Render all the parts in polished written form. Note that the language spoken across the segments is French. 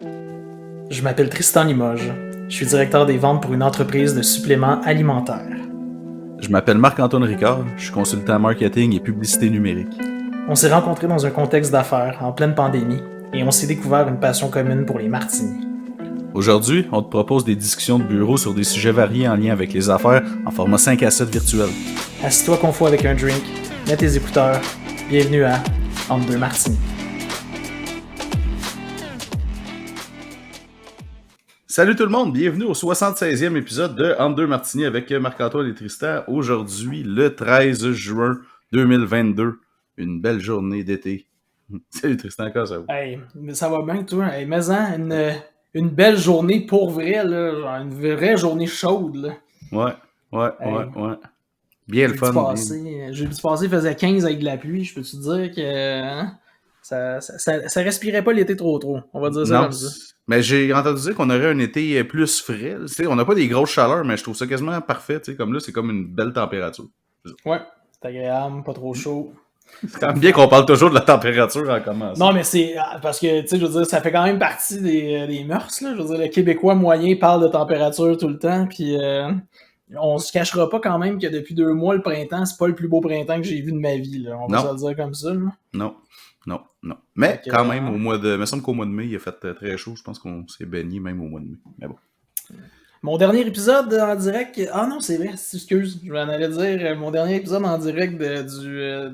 Je m'appelle Tristan Limoges. Je suis directeur des ventes pour une entreprise de suppléments alimentaires. Je m'appelle Marc-Antoine Ricard, je suis consultant marketing et publicité numérique. On s'est rencontrés dans un contexte d'affaires, en pleine pandémie, et on s'est découvert une passion commune pour les martinis. Aujourd'hui, on te propose des discussions de bureau sur des sujets variés en lien avec les affaires en format 5 à 7 virtuel. Assis-toi confort avec un drink, mets tes écouteurs. Bienvenue à Entre deux martinis. Salut tout le monde, bienvenue au 76e épisode de Entre deux martinis avec Marc-Antoine et Tristan. Aujourd'hui, le 13 juin 2022, une belle journée d'été. Salut Tristan, comment ça va? Hey, ça va bien toi? Hey, mais-en, une belle journée pour vrai, là, genre une vraie journée chaude. Là. Ouais. Bien le fun. Jeudi passé, il faisait 15 avec de la pluie. Je peux te dire que ça respirait pas l'été trop. On va dire ça comme ça. Mais j'ai entendu dire qu'on aurait un été plus frais. On n'a pas des grosses chaleurs, mais je trouve ça quasiment parfait. Comme là, c'est comme une belle température. Ouais, c'est agréable, pas trop chaud. C'est quand même bien qu'on parle toujours de la température en commençant. Non, mais c'est parce que, tu sais, je veux dire, ça fait quand même partie des mœurs, là. Je veux dire, le Québécois moyen parle de température tout le temps, puis on se cachera pas quand même que depuis 2 mois, le printemps, c'est pas le plus beau printemps que j'ai vu de ma vie, là. On va se le dire comme ça, là. Non. Mais quand même, il me semble qu'au mois de mai, il a fait très chaud. Je pense qu'on s'est baigné même au mois de mai. Mais bon. Mon dernier épisode en direct... Ah non, c'est vrai, excuse. Je m'en allais dire mon dernier épisode en direct du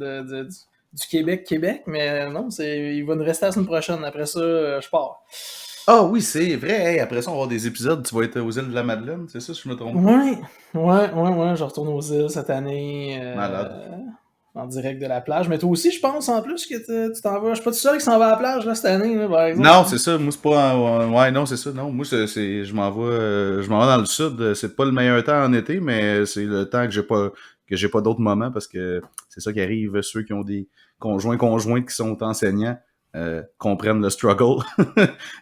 Québec, mais non, il va nous rester la semaine prochaine. Après ça, je pars. Ah oui, c'est vrai. Hey, après ça, on va avoir des épisodes. Tu vas être aux îles de la Madeleine, c'est ça, si je me trompe pas? Ouais. Je retourne aux îles cette année. Malade. En direct de la plage. Mais toi aussi, je pense, en plus, que tu t'en vas. Je suis pas tout seul qui s'en va à la plage, là, cette année, là, par exemple. Non, c'est ça. Moi, c'est pas... Ouais, non, c'est ça. Non, moi, je m'en vais dans le sud. C'est pas le meilleur temps en été, mais c'est le temps que j'ai pas d'autres moments parce que c'est ça qui arrive. Ceux qui ont des conjointes qui sont enseignants comprennent le struggle.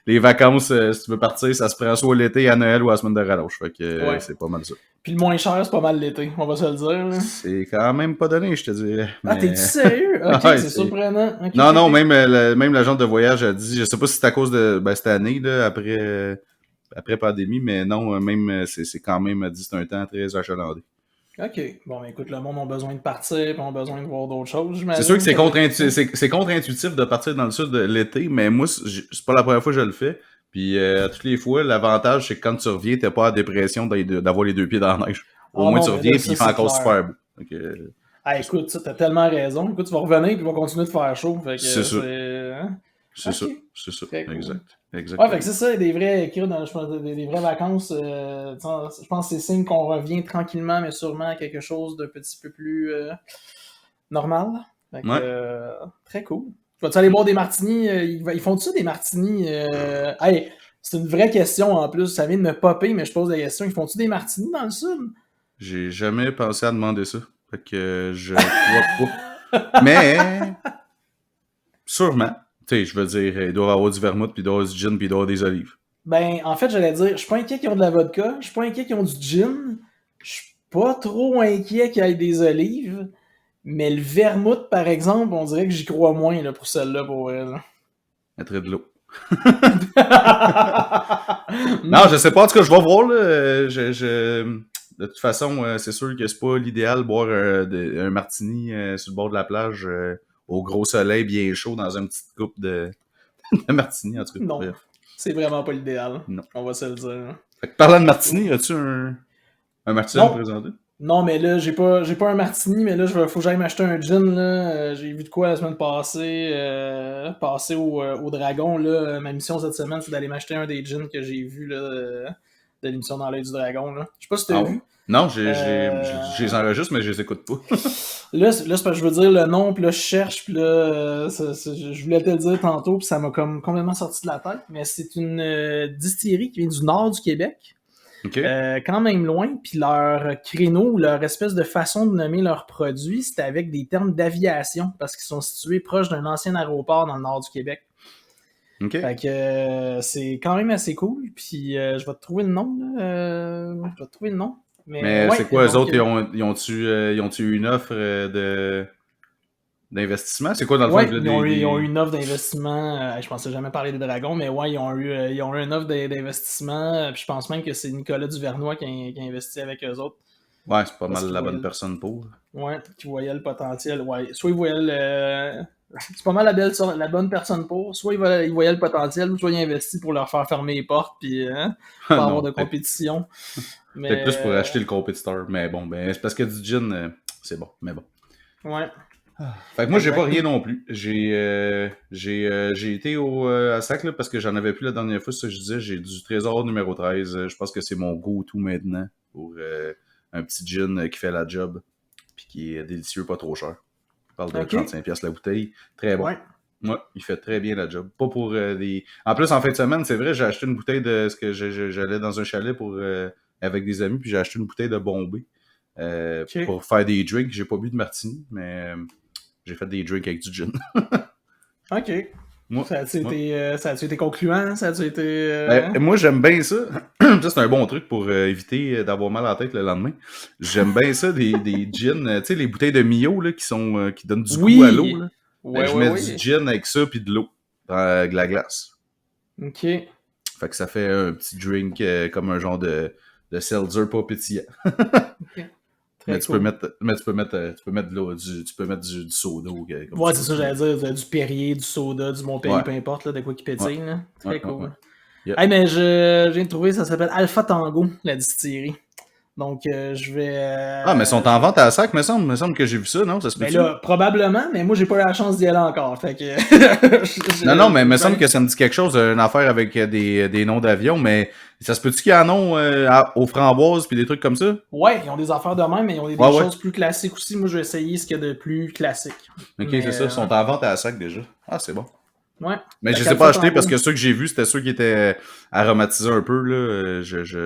Les vacances, si tu veux partir, ça se prend soit l'été, à Noël ou à la semaine de relâche. Fait que c'est pas mal ça. Puis le moins cher, c'est pas mal l'été, on va se le dire. Là. C'est quand même pas donné, je te dirais. Ah, t'es-tu sérieux? Ok, ouais, c'est surprenant. Okay, non, même l'agent de voyage a dit, je sais pas si c'est à cause de cette année, là, après pandémie, mais non, même c'est quand même dit c'est un temps très achalandé. Ok, bon, écoute, le monde a besoin de partir, puis ont besoin de voir d'autres choses, j'imagine. C'est sûr que c'est contre-intuitif de partir dans le sud l'été, mais moi, c'est pas la première fois que je le fais. Puis à toutes les fois, l'avantage, c'est que quand tu reviens, t'es pas à dépression d'avoir les 2 pieds dans la neige. Au moins, tu reviens, puis il fait encore super beau. Écoute, ça, t'as tellement raison. Écoute, tu vas revenir, puis il va continuer de faire chaud. Fait que c'est ça. C'est ça. Cool. Exact. Ouais, fait que c'est ça, des vraies vraies vacances. Je pense que c'est signe qu'on revient tranquillement, mais sûrement à quelque chose d'un petit peu plus normal. Fait que, très cool. Vas-tu aller boire des martinis? Ils font-tu ça des martinis? Hey, c'est une vraie question en plus. Ça vient de me popper, mais je pose la question. Ils font-tu des martinis dans le sud? J'ai jamais pensé à demander ça. Fait que je crois pas. Mais sûrement. Tu sais, je veux dire, il doit y avoir du vermouth, puis il doit y avoir du gin, puis il doit y avoir des olives. Ben, en fait, j'allais dire, je suis pas inquiet qu'ils ont de la vodka, je suis pas inquiet qu'ils ont du gin, je suis pas trop inquiet qu'il y ait des olives, mais le vermouth, par exemple, on dirait que j'y crois moins là, pour celle-là, pour elle. Mettrait de l'eau. Non, je sais pas. En tout cas, je vais voir. Là. De toute façon, c'est sûr que c'est pas l'idéal boire un martini sur le bord de la plage au gros soleil bien chaud dans une petite coupe de martini. En tout cas, non, c'est vraiment pas l'idéal. Non. On va se le dire. Fait que, parlant de martini, as-tu un martini à me présenter? Non, mais là, j'ai pas un martini, mais là, faut que j'aille m'acheter un gin, là. J'ai vu de quoi la semaine passée, passer au Dragon, là. Ma mission cette semaine, c'est d'aller m'acheter un des gins que j'ai vu, là, de l'émission Dans l'œil du dragon, là. Je sais pas si t'as vu. Non, je les enregistre, mais je les écoute pas. là, c'est parce que je veux dire le nom, puis là, je cherche, puis là, je voulais te le dire tantôt, puis ça m'a comme complètement sorti de la tête, mais c'est une distillerie qui vient du nord du Québec. Okay. Quand même loin, puis leur créneau, leur espèce de façon de nommer leurs produits, c'était avec des termes d'aviation, parce qu'ils sont situés proches d'un ancien aéroport dans le nord du Québec. Okay. Fait que c'est quand même assez cool, puis je vais te trouver le nom, là. Je vais te trouver le nom. Mais ouais, c'est quoi, eux autres, ils ont-tu une offre de d'investissement? C'est quoi, dans le Ouais, fond? Là, ils ont eu une offre d'investissement. Je pensais jamais parler des Dragons, mais ouais, ils ont eu une offre d'investissement. Puis je pense même que c'est Nicolas Duvernois qui a investi avec eux autres. Ouais, c'est pas Parce mal qu'il la bonne voyait personne pour. ouais, qui voyait le potentiel. Ouais, soit il voyait le. C'est pas mal la bonne personne pour. Soit il voyait le potentiel, ou soit il investit pour leur faire fermer les portes, puis pas avoir Non, de compétition. peut-être plus pour Mais. acheter le compétiteur. Mais bon, ben, c'est parce que du gin, c'est bon, mais bon. Ouais. Fait que moi, j'ai pas Exact. rien non plus. J'ai été à Sac là, parce que j'en avais plus la dernière fois, ça je disais. J'ai du Trésor numéro 13. Je pense que c'est mon go-to maintenant pour un petit gin qui fait la job puis qui est délicieux, pas trop cher. Je parle de Ok. 35$ la bouteille. Très bon. Ouais. Moi, il fait très bien la job. Pas pour des... En plus, en fin de semaine, c'est vrai, j'ai acheté une bouteille de... ce que j'allais dans un chalet pour avec des amis, puis j'ai acheté une bouteille de Bombay Ok. pour faire des drinks. J'ai pas bu de martini, mais j'ai fait des drinks avec du gin. Ok. Moi, moi. Ça a-tu été concluant? Ça a-tu été. Moi, j'aime bien ça. Ça, c'est un bon truc pour éviter d'avoir mal à la tête le lendemain. J'aime bien ça, des gins. Tu sais, les bouteilles de Mio là, qui donnent du goût à l'eau. Oui! Là. Ben, Ouais, je ouais, mets du ouais. gin avec ça puis de l'eau dans de la glace. Ok. Fait que ça fait un petit drink comme un genre de seltzer pas pétillant. Ok. Mais Très cool. tu peux mettre de l'eau, tu peux mettre du soda comme Ouais, tu c'est veux. ça, j'allais dire, du Perrier, du soda, du Ouais, Montpellier, peu importe, là, de quoi qui ouais, pétille, là. ouais, Très ouais, ouais. cool. Yep. Hey, mais je viens de trouver, ça s'appelle Alpha Tango, la distillerie. Donc, je vais. Ah, mais ils sont en vente à la sac, me semble que j'ai vu ça, non? Ça se Ben peut-tu? là, probablement, mais moi, j'ai pas eu la chance d'y aller encore. Fait que. Non, mais il me je vais semble aller- que ça me dit quelque chose, une affaire avec des noms d'avions, mais ça se peut-tu qu'il y en ont aux framboises puis des trucs comme ça? Ouais, ils ont des affaires de même, mais ils ont Ouais, des ouais. choses plus classiques aussi. Moi, je vais essayer ce qu'il y a de plus classique. Ok, c'est Mais, ça. Ils sont en vente à la sac déjà. Ah, c'est bon. ouais. Mais je Fait les ai pas qu'Alpha achetés parce Tango. que ceux que j'ai vus, c'était ceux qui étaient aromatisés un peu, là.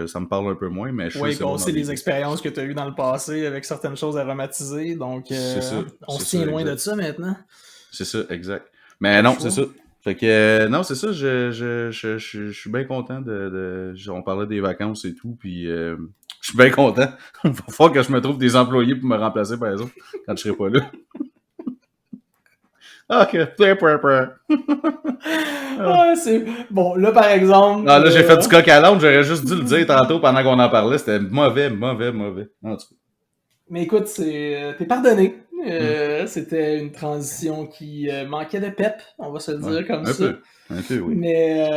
Ça me parle un peu moins, mais je suis sûr Ouais, que puis c'est bon dans aussi les les deux. expériences que tu as eues dans le passé avec certaines choses aromatisées. Donc, C'est ça. on C'est se tient ça, loin de exact. ça maintenant. C'est ça, exact. Pas Mais le non, c'est choix. ça. Fait que, non, c'est ça, je suis bien content on parlait des vacances et tout, puis je suis bien content. Il va falloir que je me trouve des employés pour me remplacer, par exemple, quand je serai pas là. Ok, play, play, play. Ah, Ah, c'est. Bon, là, par exemple. là, j'ai fait du coq à l'âne, j'aurais juste dû le dire tantôt pendant qu'on en parlait, c'était mauvais, mauvais, mauvais. En tout cas. Mais écoute, t'es pardonné. Hmm. C'était une transition qui manquait de pep, on va se le Ouais, dire comme ça. un peu, oui. Mais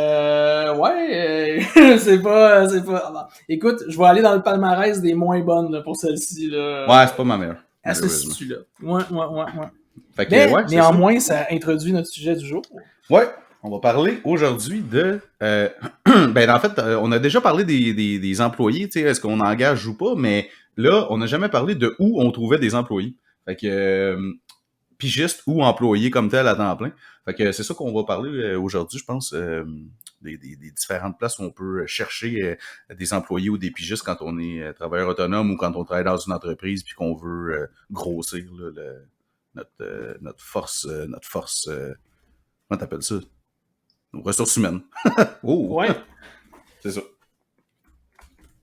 ouais, c'est pas. Ah, bah. Écoute, je vais aller dans le palmarès des moins bonnes là, pour celle-ci là. Ouais, c'est pas ma mère, Elle se malheureusement. situe là. Ouais, ouais, ouais, ouais. Fait que, Mais ouais, c'est ça. néanmoins, ça introduit notre sujet du jour. Ouais, on va parler aujourd'hui de... ben, en fait, on a déjà parlé des employés, tu sais, est-ce qu'on engage ou pas, mais là, on n'a jamais parlé de où on trouvait des employés. Fait que, pigiste ou employé comme tel à temps plein. Fait que c'est ça qu'on va parler aujourd'hui, je pense, des différentes places où on peut chercher des employés ou des pigistes quand on est travailleur autonome ou quand on travaille dans une entreprise puis qu'on veut grossir là, notre force, comment t'appelles ça? Nos ressources humaines. Oh! Ouais. C'est ça.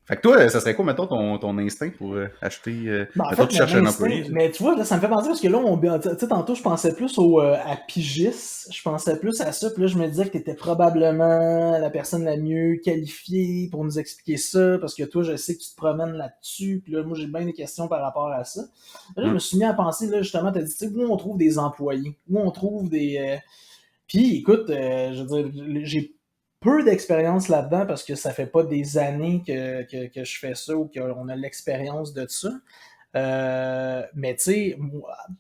Fait que toi, ça serait quoi, mettons, ton instinct pour acheter... Ben, en mettons, fait, tu cherches un l'instinct, employé. mais tu vois, là, ça me fait penser parce que là, tu sais, tantôt, je pensais plus à Pigis, je pensais plus à ça, puis là, je me disais que tu étais probablement la personne la mieux qualifiée pour nous expliquer ça, parce que toi, je sais que tu te promènes là-dessus, puis là, moi, j'ai bien des questions par rapport à ça. Là, je me suis mis à penser, là, justement, tu as dit, tu sais, où on trouve des employés, où on trouve des... Puis, écoute, je veux dire, j'ai peu d'expérience là-dedans parce que ça fait pas des années que je fais ça ou qu'on a l'expérience de ça. Mais tu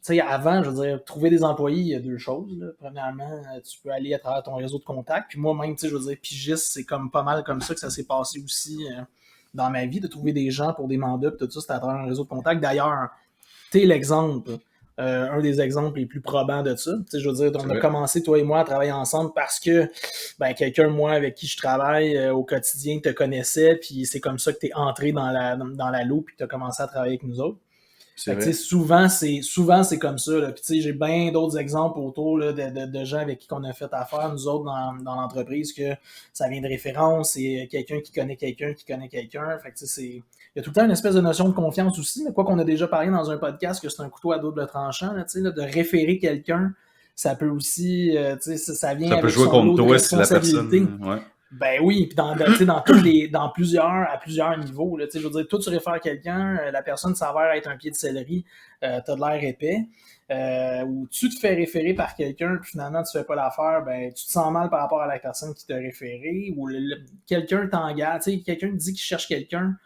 sais, avant, je veux dire, trouver des employés, il y a deux choses. Là. Premièrement, tu peux aller à travers ton réseau de contacts. Puis moi-même, tu sais, je veux dire, pigiste, c'est comme pas mal comme ça que ça s'est passé aussi dans ma vie, de trouver des gens pour des mandats, puis tout ça, c'était à travers un réseau de contacts. D'ailleurs, tu sais, l'exemple, un des exemples les plus probants de ça. Tu sais, je veux dire, on a commencé, toi et moi, à travailler ensemble parce que ben, quelqu'un, moi, avec qui je travaille au quotidien, te connaissait, puis c'est comme ça que tu es entré dans la loupe, puis tu as commencé à travailler avec nous autres. Fait que, souvent, c'est comme ça. Là. Puis, j'ai bien d'autres exemples autour là, de gens avec qui on a fait affaire, nous autres, dans l'entreprise, que ça vient de référence, c'est quelqu'un qui connaît quelqu'un qui connaît quelqu'un. Fait que, il y a tout le temps une espèce de notion de confiance aussi. Mais quoi qu'on a déjà parlé dans un podcast que c'est un couteau à double tranchant, là, de référer quelqu'un, ça peut aussi, ça vient avec son lot de responsabilité. Ouais. Ben oui, puis dans à plusieurs niveaux. Là, je veux dire, toi, tu réfères quelqu'un, la personne s'avère être un pied de céleri, t'as de l'air épais, ou tu te fais référer par quelqu'un, puis finalement, tu fais pas l'affaire, ben tu te sens mal par rapport à la personne qui t'a référé, ou quelqu'un t'engage, quelqu'un dit qu'il cherche quelqu'un,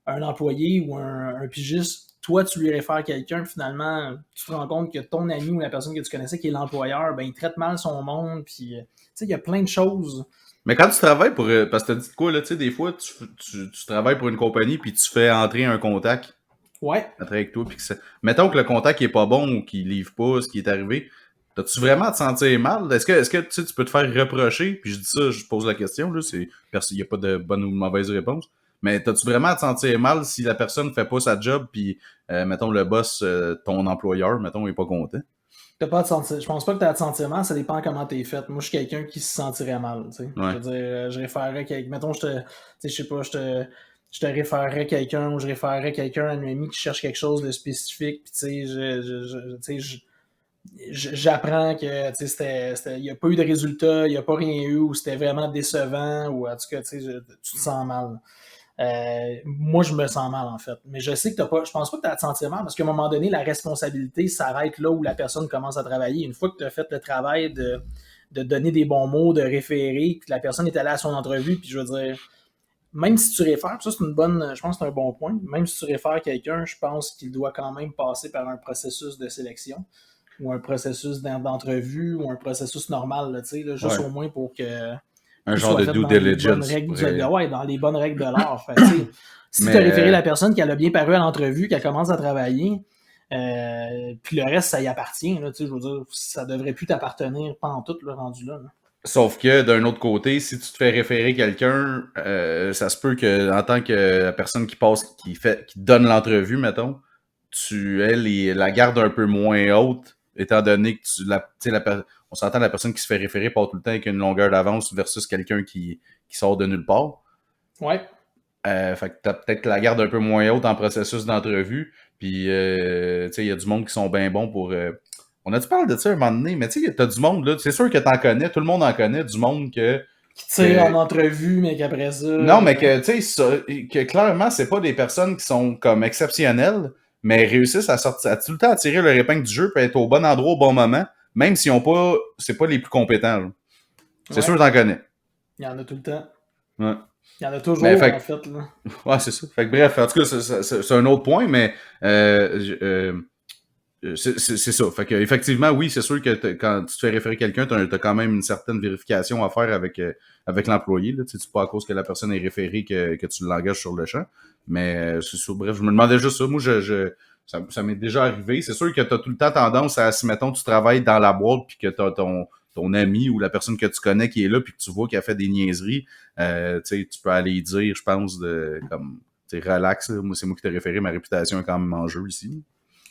un employé ou un pigiste, toi, tu lui réfères quelqu'un, puis finalement, tu te rends compte que ton ami ou la personne que tu connaissais qui est l'employeur, ben il traite mal son monde, puis il y a plein de choses. Mais quand tu travailles pour... parce que t'as dit quoi, là, tu sais, des fois, tu travailles pour une compagnie puis tu fais entrer un contact. Ouais. Avec toi, puis mettons que le contact est pas bon ou qu'il livre pas ce qui est arrivé, t'as-tu vraiment à te sentir mal? Est-ce que tu peux te faire reprocher? Puis je dis ça, je pose la question, là, il n'y a pas de bonne ou de mauvaise réponse. Mais t'as-tu vraiment à te sentir mal si la personne fait pas sa job puis, mettons, le boss, ton employeur, mettons, est pas content? T'as pas à te sentir. Je pense pas que t'as à te sentir mal, ça dépend comment t'es fait. Moi, je suis quelqu'un qui se sentirait mal, tu sais. Ouais. Je veux dire, je référerais quelqu'un. Mettons, je sais pas, je te référerais quelqu'un ou je référerais quelqu'un à un ami qui cherche quelque chose de spécifique, puis tu sais, j'apprends que il n'y a pas eu de résultat, il n'y a pas rien eu, ou c'était vraiment décevant, ou en tout cas, tu te sens mal. Moi, je me sens mal, en fait. Mais je sais que je pense pas que tu as à te sentir mal, parce qu'à un moment donné, la responsabilité s'arrête là où la personne commence à travailler. Une fois que tu as fait le travail de donner des bons mots, de référer, que la personne est allée à son entrevue, puis je veux dire, même si tu réfères, ça c'est je pense que c'est un bon point, même si tu réfères quelqu'un, je pense qu'il doit quand même passer par un processus de sélection, ou un processus d'entrevue, ou un processus normal, là, juste au moins pour que un genre de due diligence. Dans les bonnes règles de l'art. Si tu as référé la personne qui a bien paru à l'entrevue, qu'elle commence à travailler, puis le reste, ça y appartient. Là, je veux dire, ça devrait plus t'appartenir pantoute, rendu là. Sauf que, d'un autre côté, si tu te fais référer quelqu'un, ça se peut que, en tant que la personne qui donne l'entrevue, mettons, elle la garde un peu moins haute, étant donné que on s'entend la personne qui se fait référer part tout le temps avec une longueur d'avance versus quelqu'un qui sort de nulle part. Ouais. Fait que t'as peut-être la garde un peu moins haute en processus d'entrevue. Puis, il y a du monde qui sont bien bons pour... on a-tu parlé de ça un moment donné? Mais tu sais, t'as du monde, là, c'est sûr que t'en connais, tout le monde en connaît, du monde qui tire en entrevue, mais qu'après ça... Non, mais que, tu sais, que clairement, c'est pas des personnes qui sont comme exceptionnelles, mais réussissent à tout le temps à tirer leur épingle du jeu, puis être au bon endroit au bon moment, même s'ils ont pas... C'est pas les plus compétents, là. C'est sûr que t'en connais. Il y en a tout le temps. Ouais. Il y en a toujours, en fait. Là. Ouais, c'est ça. Fait que bref, en tout cas, c'est un autre point, mais c'est ça. Fait que effectivement, oui, c'est sûr que quand tu te fais référer quelqu'un, t'as quand même une certaine vérification à faire avec l'employé. Là. Tu sais, pas à cause que la personne est référée que tu l'engages sur le champ. Mais c'est sûr. Bref, je me demandais juste ça. Moi, ça m'est déjà arrivé. C'est sûr que t'as tout le temps tendance à, si mettons, tu travailles dans la boîte puis que t'as ton ami ou la personne que tu connais qui est là puis que tu vois qu'il a fait des niaiseries, tu peux aller dire, je pense, comme, relax, là. Moi, c'est moi qui t'ai référé, ma réputation est quand même en jeu ici.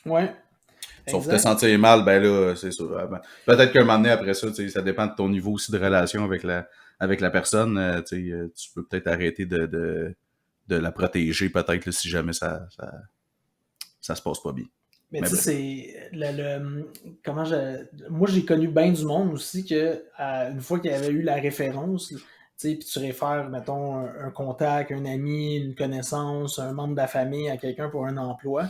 Ouais. Sauf que te sentir mal, ben là, c'est sûr. Peut-être qu'un moment donné, après ça, ça dépend de ton niveau aussi de relation avec la personne. Tu peux peut-être arrêter de la protéger, peut-être, là, si jamais ça se passe pas bien. Mais tu sais, c'est moi, j'ai connu bien du monde aussi que une fois qu'il y avait eu la référence, puis tu réfères, mettons, un contact, un ami, une connaissance, un membre de la famille à quelqu'un pour un emploi,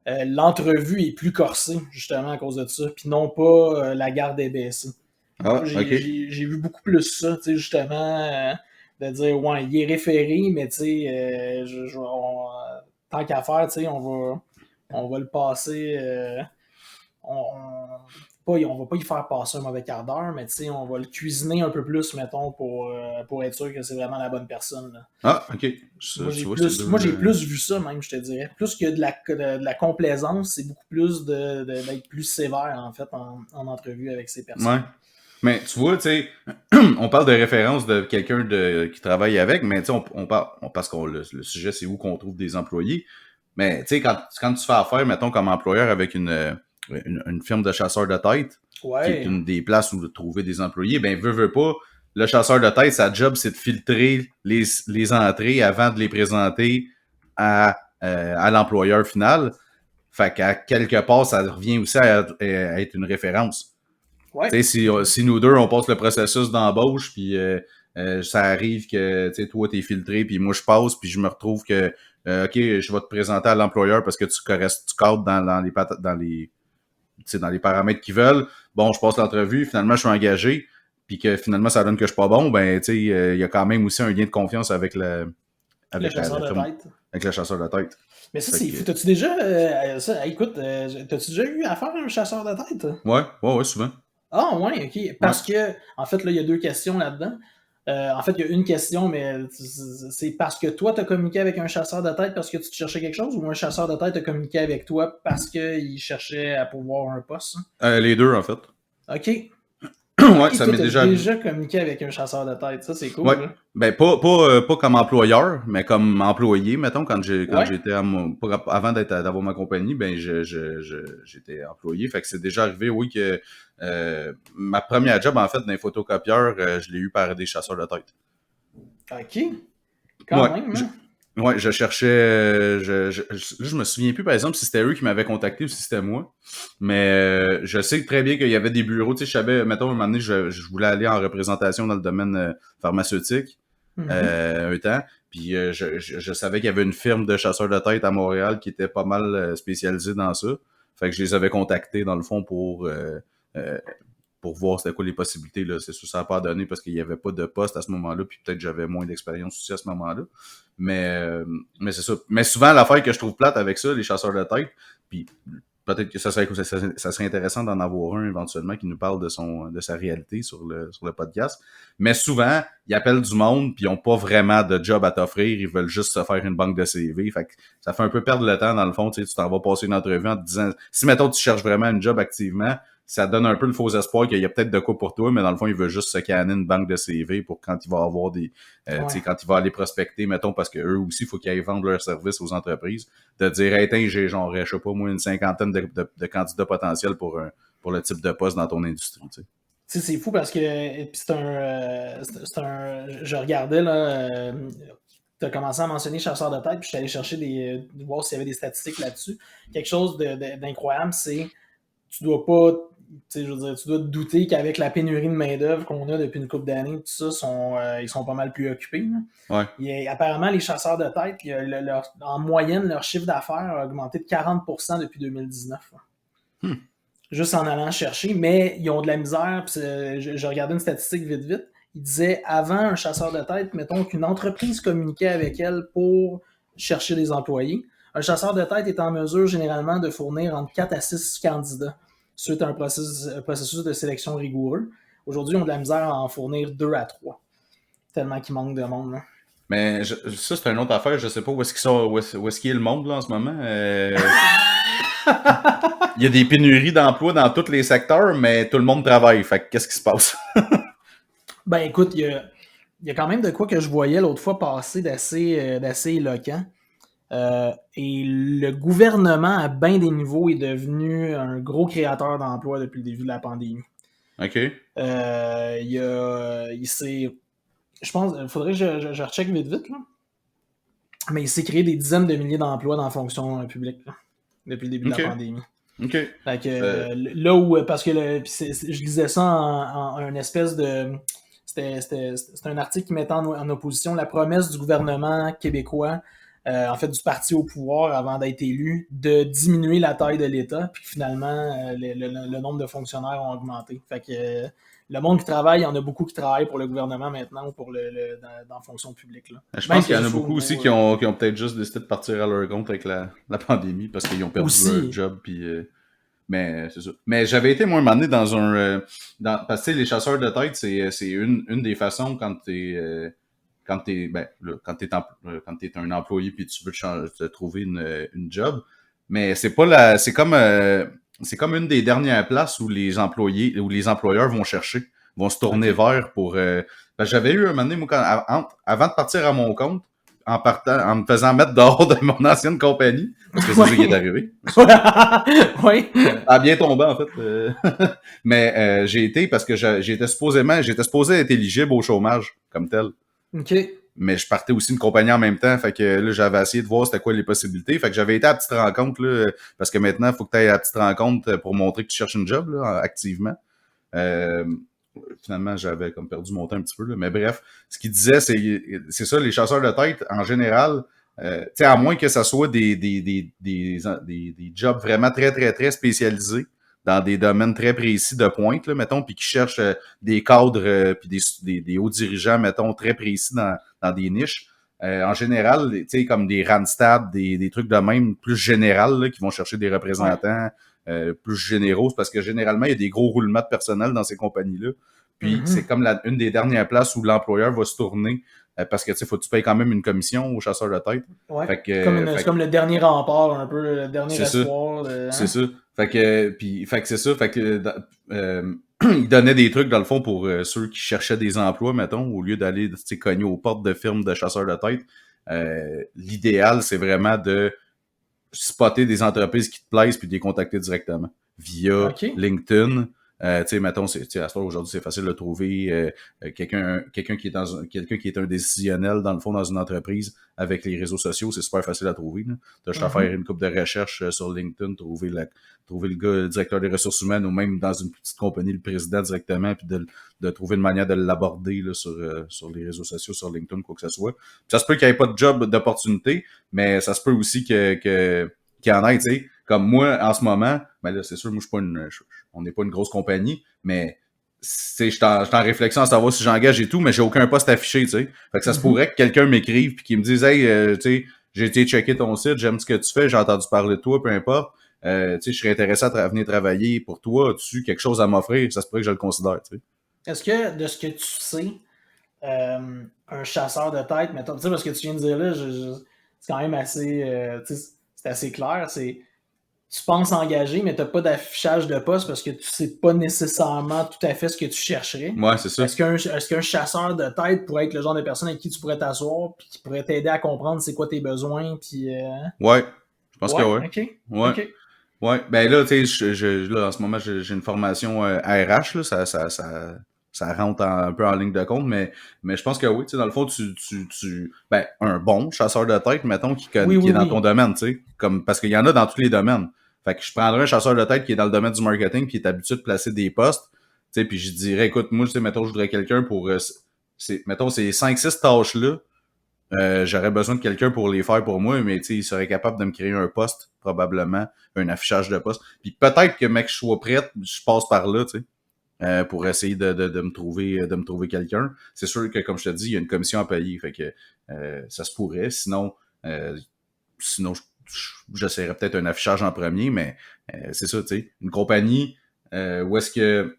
l'entrevue est plus corsée, justement, à cause de ça, puis non pas la garde est baissée. Ah, j'ai vu beaucoup plus ça, tu sais, justement, de dire, ouais, il est référé, mais tu sais, tant qu'à faire, tu sais, on va le passer. On va pas y faire passer un mauvais quart d'heure, mais on va le cuisiner un peu plus, mettons, pour être sûr que c'est vraiment la bonne personne. Là. Ah, ok. Moi, j'ai plus vu ça, même, je te dirais. Plus que de la complaisance, c'est beaucoup plus d'être plus sévère, en fait, en entrevue avec ces personnes. Ouais. Mais tu vois, tu sais, on parle de référence de quelqu'un qui travaille avec, mais tu sais, on parle parce que le sujet, c'est où qu'on trouve des employés. Mais tu sais, quand tu fais affaire, mettons, comme employeur avec une firme de chasseurs de tête, qui est une des places où trouver des employés, ben veut pas, le chasseur de tête, sa job, c'est de filtrer les entrées avant de les présenter à l'employeur final. Fait qu'à quelque part, ça revient aussi à être une référence. Ouais. Tu sais, si nous deux, on passe le processus d'embauche, puis ça arrive que tu sais, toi, t'es filtré, puis moi, je passe, puis je me retrouve que OK, je vais te présenter à l'employeur parce que tu cadres dans les paramètres qu'ils veulent. Bon, je passe l'entrevue, finalement, je suis engagé, puis que finalement, ça donne que je suis pas bon, ben, tu sais, il y a quand même aussi un lien de confiance avec le chasseur de tête. Avec le chasseur de tête. Mais ça, c'est fou. T'as-tu déjà. T'as-tu déjà eu affaire à un chasseur de tête? Ouais, souvent. Ah, ouais, ok. Parce que, en fait, là, il y a 2 questions là-dedans. En fait, il y a une question, mais c'est parce que toi, tu as communiqué avec un chasseur de tête parce que tu te cherchais quelque chose, ou un chasseur de tête a communiqué avec toi parce qu'il cherchait à pouvoir un poste? Les deux, en fait. OK. Ouais, ça m'est déjà communiqué avec un chasseur de tête. Ça, c'est cool. Ouais. Là. Ben, pas comme employeur, mais comme employé, mettons, quand j'étais avant d'avoir ma compagnie, ben, j'étais employé. Fait que c'est déjà arrivé, oui, que ma première job, en fait, d'un photocopieur, je l'ai eu par des chasseurs de tête. OK. Quand même, hein? Ouais, je cherchais. Je me souviens plus, par exemple, si c'était eux qui m'avaient contacté ou si c'était moi. Mais je sais très bien qu'il y avait des bureaux. Tu sais, je savais, mettons, un moment donné, je voulais aller en représentation dans le domaine pharmaceutique un temps. Puis je savais qu'il y avait une firme de chasseurs de tête à Montréal qui était pas mal spécialisée dans ça. Fait que je les avais contactés, dans le fond, pour voir c'était quoi les possibilités. Là. C'est sûr ça n'a pas donné parce qu'il n'y avait pas de poste à ce moment-là, puis peut-être j'avais moins d'expérience aussi à ce moment-là. Mais c'est ça. Mais souvent, l'affaire que je trouve plate avec ça, les chasseurs de tête, puis peut-être que ça serait intéressant d'en avoir un éventuellement qui nous parle de sa réalité sur le podcast. Mais souvent, ils appellent du monde puis ils n'ont pas vraiment de job à t'offrir. Ils veulent juste se faire une banque de CV. Fait que ça fait un peu perdre le temps dans le fond. Tu t'en vas passer une entrevue en te disant, si mettons tu cherches vraiment un job activement, ça donne un peu le faux espoir qu'il y a peut-être de quoi pour toi, mais dans le fond, il veut juste se canner une banque de CV pour quand il va avoir des... quand il va aller prospecter, mettons, parce qu'eux aussi, il faut qu'ils aillent vendre leurs services aux entreprises, de dire, hey, j'ai genre, je sais pas moi, une cinquantaine de candidats potentiels pour le type de poste dans ton industrie, tu sais. Tu sais, c'est fou parce que c'est un... Je regardais, là... tu as commencé à mentionner chasseur de tête, puis je suis allé chercher voir s'il y avait des statistiques là-dessus. Quelque chose d'incroyable, c'est tu dois pas... Tu dois te douter qu'avec la pénurie de main-d'œuvre qu'on a depuis une couple d'années, tout ça, ils sont pas mal plus occupés. Là. Ouais. Apparemment, les chasseurs de tête, en moyenne, leur chiffre d'affaires a augmenté de 40% depuis 2019. Juste en allant chercher, mais ils ont de la misère. Je regardais une statistique vite. Il disait, avant un chasseur de tête, mettons qu'une entreprise communiquait avec elle pour chercher des employés. Un chasseur de tête est en mesure généralement de fournir entre 4 à 6 candidats suite à un processus de sélection rigoureux. Aujourd'hui, ils ont de la misère à en fournir 2 à 3. Tellement qu'il manque de monde. Là. Mais ça, c'est une autre affaire. Je sais pas où est-ce qu'il est le monde là, en ce moment. Il y a des pénuries d'emplois dans tous les secteurs, mais tout le monde travaille. Fait que qu'est-ce qui se passe? Ben écoute, il y a quand même de quoi que je voyais l'autre fois passer d'assez éloquent. Et le gouvernement, à bien des niveaux, est devenu un gros créateur d'emplois depuis le début de la pandémie. OK. Je pense, il faudrait que je recheck vite, là. Mais il s'est créé des dizaines de milliers d'emplois dans la fonction publique, là, depuis le début de la pandémie. OK. Fait que, là où, parce que je lisais ça en une espèce de... C'était un article qui mettait en opposition la promesse du gouvernement québécois, en fait du parti au pouvoir avant d'être élu, de diminuer la taille de l'État, puis finalement, le nombre de fonctionnaires ont augmenté. Fait que le monde qui travaille, il y en a beaucoup qui travaillent pour le gouvernement maintenant ou pour dans la fonction publique. Là. Je pense qu'il y en a beaucoup aussi qui ont peut-être juste décidé de partir à leur compte avec la pandémie parce qu'ils ont perdu leur job. Puis, mais c'est ça. Mais j'avais été, moi, un moment donné dans parce que les chasseurs de tête, c'est une des façons quand t'es un employé puis tu veux te trouver une job. Mais c'est pas c'est comme une des dernières places où les employeurs vont se tourner vers pour. J'avais eu un moment donné, moi, avant de partir à mon compte, en partant, en me faisant mettre dehors de mon ancienne compagnie, parce que c'est ça qui est arrivé. Oui. Ça a bien tombé, en fait. Mais j'ai été parce que j'étais supposé être éligible au chômage, comme tel. OK. Mais je partais aussi une compagnie en même temps, fait que là, j'avais essayé de voir c'était quoi les possibilités. Fait que j'avais été à la petite rencontre, là, parce que maintenant, il faut que tu ailles à la petite rencontre pour montrer que tu cherches une job, là, activement. Euh, Finalement, j'avais comme perdu mon temps un petit peu, là. Mais bref, ce qu'il disait, c'est ça, les chasseurs de tête, en général, tu sais, à moins que ça soit des jobs vraiment très, très, très spécialisés dans des domaines très précis de pointe, là, mettons, puis qui cherchent des cadres puis des hauts dirigeants, mettons, très précis dans des niches. En général, tu sais, comme des Randstad, des trucs de même plus général, là, qui vont chercher des représentants plus généraux, c'est parce que généralement, il y a des gros roulements de personnel dans ces compagnies-là. Puis c'est comme une des dernières places où l'employeur va se tourner parce que tu sais, faut que tu payes quand même une commission aux chasseurs de tête. Ouais. Fait que, c'est comme le dernier rempart, un peu, le dernier c'est espoir. C'est ça. Fait que c'est ça. Fait que il donnait des trucs dans le fond pour ceux qui cherchaient des emplois, mettons, au lieu d'aller cogner aux portes de firmes de chasseurs de tête. L'idéal, c'est vraiment de spotter des entreprises qui te plaisent puis de les contacter directement via LinkedIn. Tu sais, mettons, à ce temps aujourd'hui, c'est facile de trouver quelqu'un qui est un décisionnel, dans le fond, dans une entreprise avec les réseaux sociaux. C'est super facile à trouver. Tu as juste à faire une couple de recherches sur LinkedIn, trouver le gars, le directeur des ressources humaines, ou même dans une petite compagnie, le président directement, puis de trouver une manière de l'aborder là, sur les réseaux sociaux, sur LinkedIn, quoi que ce soit. Puis ça se peut qu'il n'y ait pas de job d'opportunité, mais ça se peut aussi qu'il y en ait, tu sais. Comme moi, en ce moment, ben là, c'est sûr, moi, on n'est pas une grosse compagnie, mais je suis en réflexion à savoir si j'engage et tout, mais j'ai aucun poste affiché, tu sais. Fait que ça se pourrait que quelqu'un m'écrive puis qu'il me dise, hey, tu sais, j'ai été checker ton site, j'aime ce que tu fais, j'ai entendu parler de toi, peu importe. Tu sais, je serais intéressé à venir travailler pour toi. As-tu quelque chose à m'offrir? Ça se pourrait que je le considère, tu sais. Est-ce que, de ce que tu sais, un chasseur de tête, mettons, tu sais, parce que tu viens de dire là, c'est quand même assez, c'est assez clair, tu penses engager, mais tu n'as pas d'affichage de poste parce que tu sais pas nécessairement tout à fait ce que tu chercherais. Ouais, c'est ça. Est-ce qu'un chasseur de tête pourrait être le genre de personne avec qui tu pourrais t'asseoir puis qui pourrait t'aider à comprendre c'est quoi tes besoins puis Ouais, je pense que ouais. OK. Ouais. OK. Ouais, ben là, tu sais, là, en ce moment, j'ai une formation RH, là, ça rentre un peu en ligne de compte, mais je pense que oui, tu sais, dans le fond, ben, un bon chasseur de tête, mettons, qui est dans ton domaine, tu sais, parce qu'il y en a dans tous les domaines. Fait que je prendrais un chasseur de tête qui est dans le domaine du marketing, qui est habitué de placer des postes, tu sais, puis je dirais, écoute, moi, tu sais, mettons, je voudrais quelqu'un pour, mettons, ces 5-6 tâches-là, j'aurais besoin de quelqu'un pour les faire pour moi, mais tu sais, il serait capable de me créer un poste, probablement, un affichage de poste. Puis peut-être que, mec, je sois prête, je passe par là, tu sais, pour essayer de me trouver quelqu'un. C'est sûr que, comme je te dis, il y a une commission à payer, fait que ça se pourrait. Sinon, j'essaierais peut-être un affichage en premier, mais c'est ça, tu sais, une compagnie où est-ce que...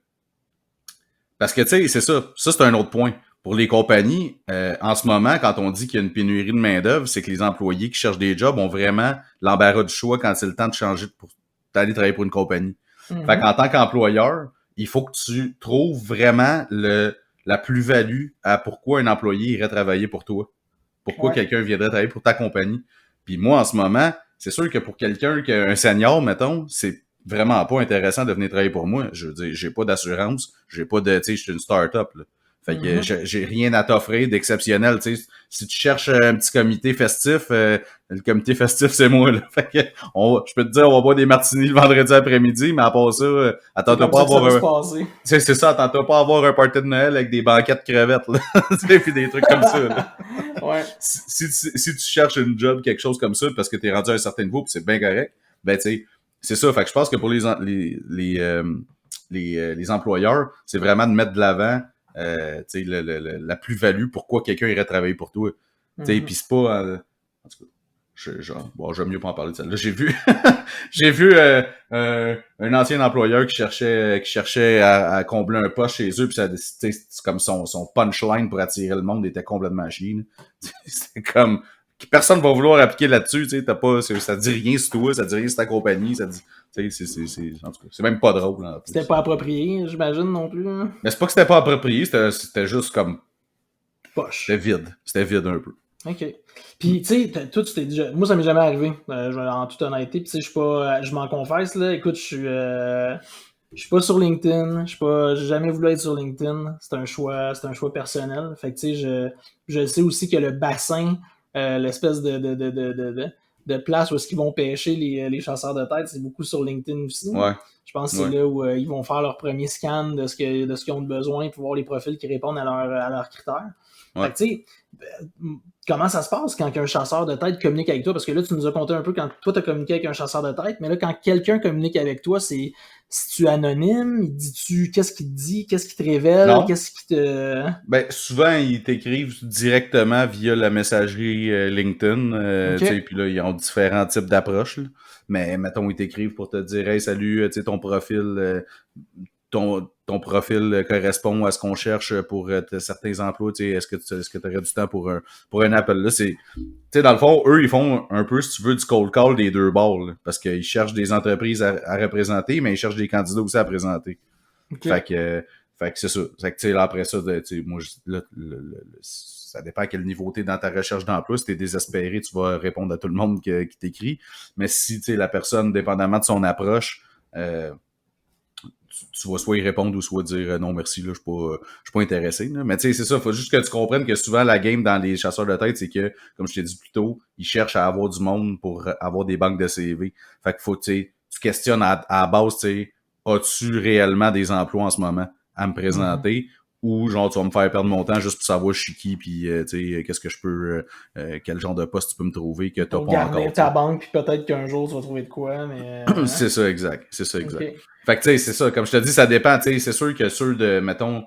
Parce que, tu sais, c'est ça c'est un autre point. Pour les compagnies, en ce moment, quand on dit qu'il y a une pénurie de main-d'œuvre, c'est que les employés qui cherchent des jobs ont vraiment l'embarras du choix quand c'est le temps de changer pour d'aller travailler pour une compagnie. Fait qu'en tant qu'employeur, il faut que tu trouves vraiment la plus-value à pourquoi un employé irait travailler pour toi. Pourquoi quelqu'un viendrait travailler pour ta compagnie. Puis moi, en ce moment, c'est sûr que pour quelqu'un qui a un senior, mettons, c'est vraiment pas intéressant de venir travailler pour moi. Je veux dire, j'ai pas d'assurance, j'ai pas de, tu sais, je suis une start-up, là. Fait que j'ai rien à t'offrir d'exceptionnel, tu sais. Si tu cherches un petit comité festif, le comité festif, c'est moi, là. Fait que je peux te dire, on va boire des martinis le vendredi après-midi, mais à part ça, attends-toi pas à avoir c'est ça, attends-toi pas à avoir un party de Noël avec des banquettes crevettes, là. Puis des trucs comme ça, là. Ouais. Si tu cherches une job, quelque chose comme ça, parce que t'es rendu à un certain niveau, puis c'est bien correct, ben tu sais, c'est ça. Fait que je pense que pour les employeurs, c'est vraiment de mettre de l'avant la plus-value, pourquoi quelqu'un irait travailler pour toi. Puis c'est pas... en tout cas, j'aime mieux pas en parler de ça. Là, j'ai vu un ancien employeur qui cherchait à combler un poste chez eux, puis c'est comme son punchline pour attirer le monde était complètement chier. C'est comme... Personne va vouloir appliquer là-dessus, tu sais, ça dit rien sur toi, ça dit rien sur ta compagnie, ça dit... En tout cas, c'est même pas drôle. C'était pas approprié, j'imagine, non plus. Hein? Mais c'est pas que c'était pas approprié, c'était juste comme... Poche. C'était vide un peu. OK. Puis, tu sais, toi, tu t'es déjà... Moi, ça m'est jamais arrivé, en toute honnêteté. Puis, tu sais, je suis pas... je m'en confesse, là. Écoute, je suis pas sur LinkedIn. J'ai jamais voulu être sur LinkedIn. C'est un choix personnel. Fait que, tu sais, je sais aussi que le bassin, l'espèce de place où est-ce qu'ils vont pêcher les chasseurs de tête, c'est beaucoup sur LinkedIn aussi. Ouais, Je pense que c'est ouais, là où ils vont faire leur premier scan de ce qu'ils ont besoin pour voir les profils qui répondent à leurs critères. Fait ouais. que, tu sais, comment ça se passe quand un chasseur de tête communique avec toi? Parce que là, tu nous as conté un peu quand toi, tu as communiqué avec un chasseur de tête, mais là, quand quelqu'un communique avec toi, c'est-tu anonyme? Qu'est-ce qu'il te dit? Qu'est-ce qu'il te révèle? Non. Qu'est-ce qui te... Ben, souvent, ils t'écrivent directement via la messagerie LinkedIn. Tu sais, OK. puis là, ils ont différents types d'approches. Là. Mais mettons, ils t'écrivent pour te dire Hey, salut, tu sais, ton profil correspond à ce qu'on cherche pour certains emplois. Tu sais, est-ce que tu aurais du temps pour un appel? Là, c'est. Tu sais, dans le fond, eux, ils font un peu, si tu veux, du cold call des deux bords. Là, parce qu'ils cherchent des entreprises à représenter, mais ils cherchent des candidats aussi à présenter. OK. Fait que, fait que c'est ça. Fait que, tu sais, là, après ça, moi, ça dépend à quel niveau t'es dans ta recherche d'emploi. Si t'es désespéré, tu vas répondre à tout le monde qui t'écrit. Mais si, tu sais, la personne, dépendamment de son approche, tu vas soit y répondre ou soit dire non, merci, là, je suis pas intéressé. Là. Mais tu sais, c'est ça. Faut juste que tu comprennes que souvent, la game dans les chasseurs de tête, c'est que, comme je t'ai dit plus tôt, ils cherchent à avoir du monde pour avoir des banques de CV. Fait que faut, tu sais, tu questionnes à la base, tu sais, as-tu réellement des emplois en ce moment à me Mhm. présenter ou genre tu vas me faire perdre mon temps juste pour savoir je suis qui puis tu sais qu'est-ce que je peux quel genre de poste tu peux me trouver que t'as Pour pas encore, garnir tu ta sais. banque, puis peut-être qu'un jour, tu vas trouver de quoi, mais... C'est ça exact, c'est ça exact. OK. Fait que tu sais c'est ça comme je te dis ça dépend, tu sais c'est sûr que ceux de mettons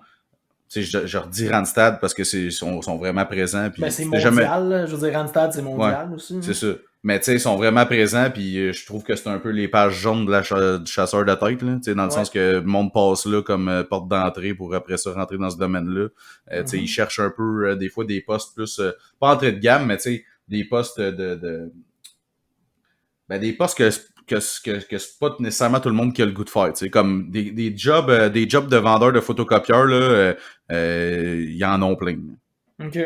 tu sais je redis Randstad parce que sont vraiment présents Ben, puis c'est tu t'es jamais mondial, là. Je veux dire, Randstad, c'est ouais, mondial aussi. c'est Hein. ça. Mais tu sais, ils sont vraiment présents, puis je trouve que c'est un peu les pages jaunes de du chasseur de tête, là, tu sais, dans le Ouais. sens que le monde passe là comme porte d'entrée pour après ça rentrer dans ce domaine-là. Tu sais, ils Mhm. cherchent un peu des fois des postes plus pas entrée de gamme, mais tu sais, des postes ben des postes que c'est pas nécessairement tout le monde qui a le goût de faire, tu sais, comme des jobs de vendeur de photocopieurs là, ils en ont plein. OK.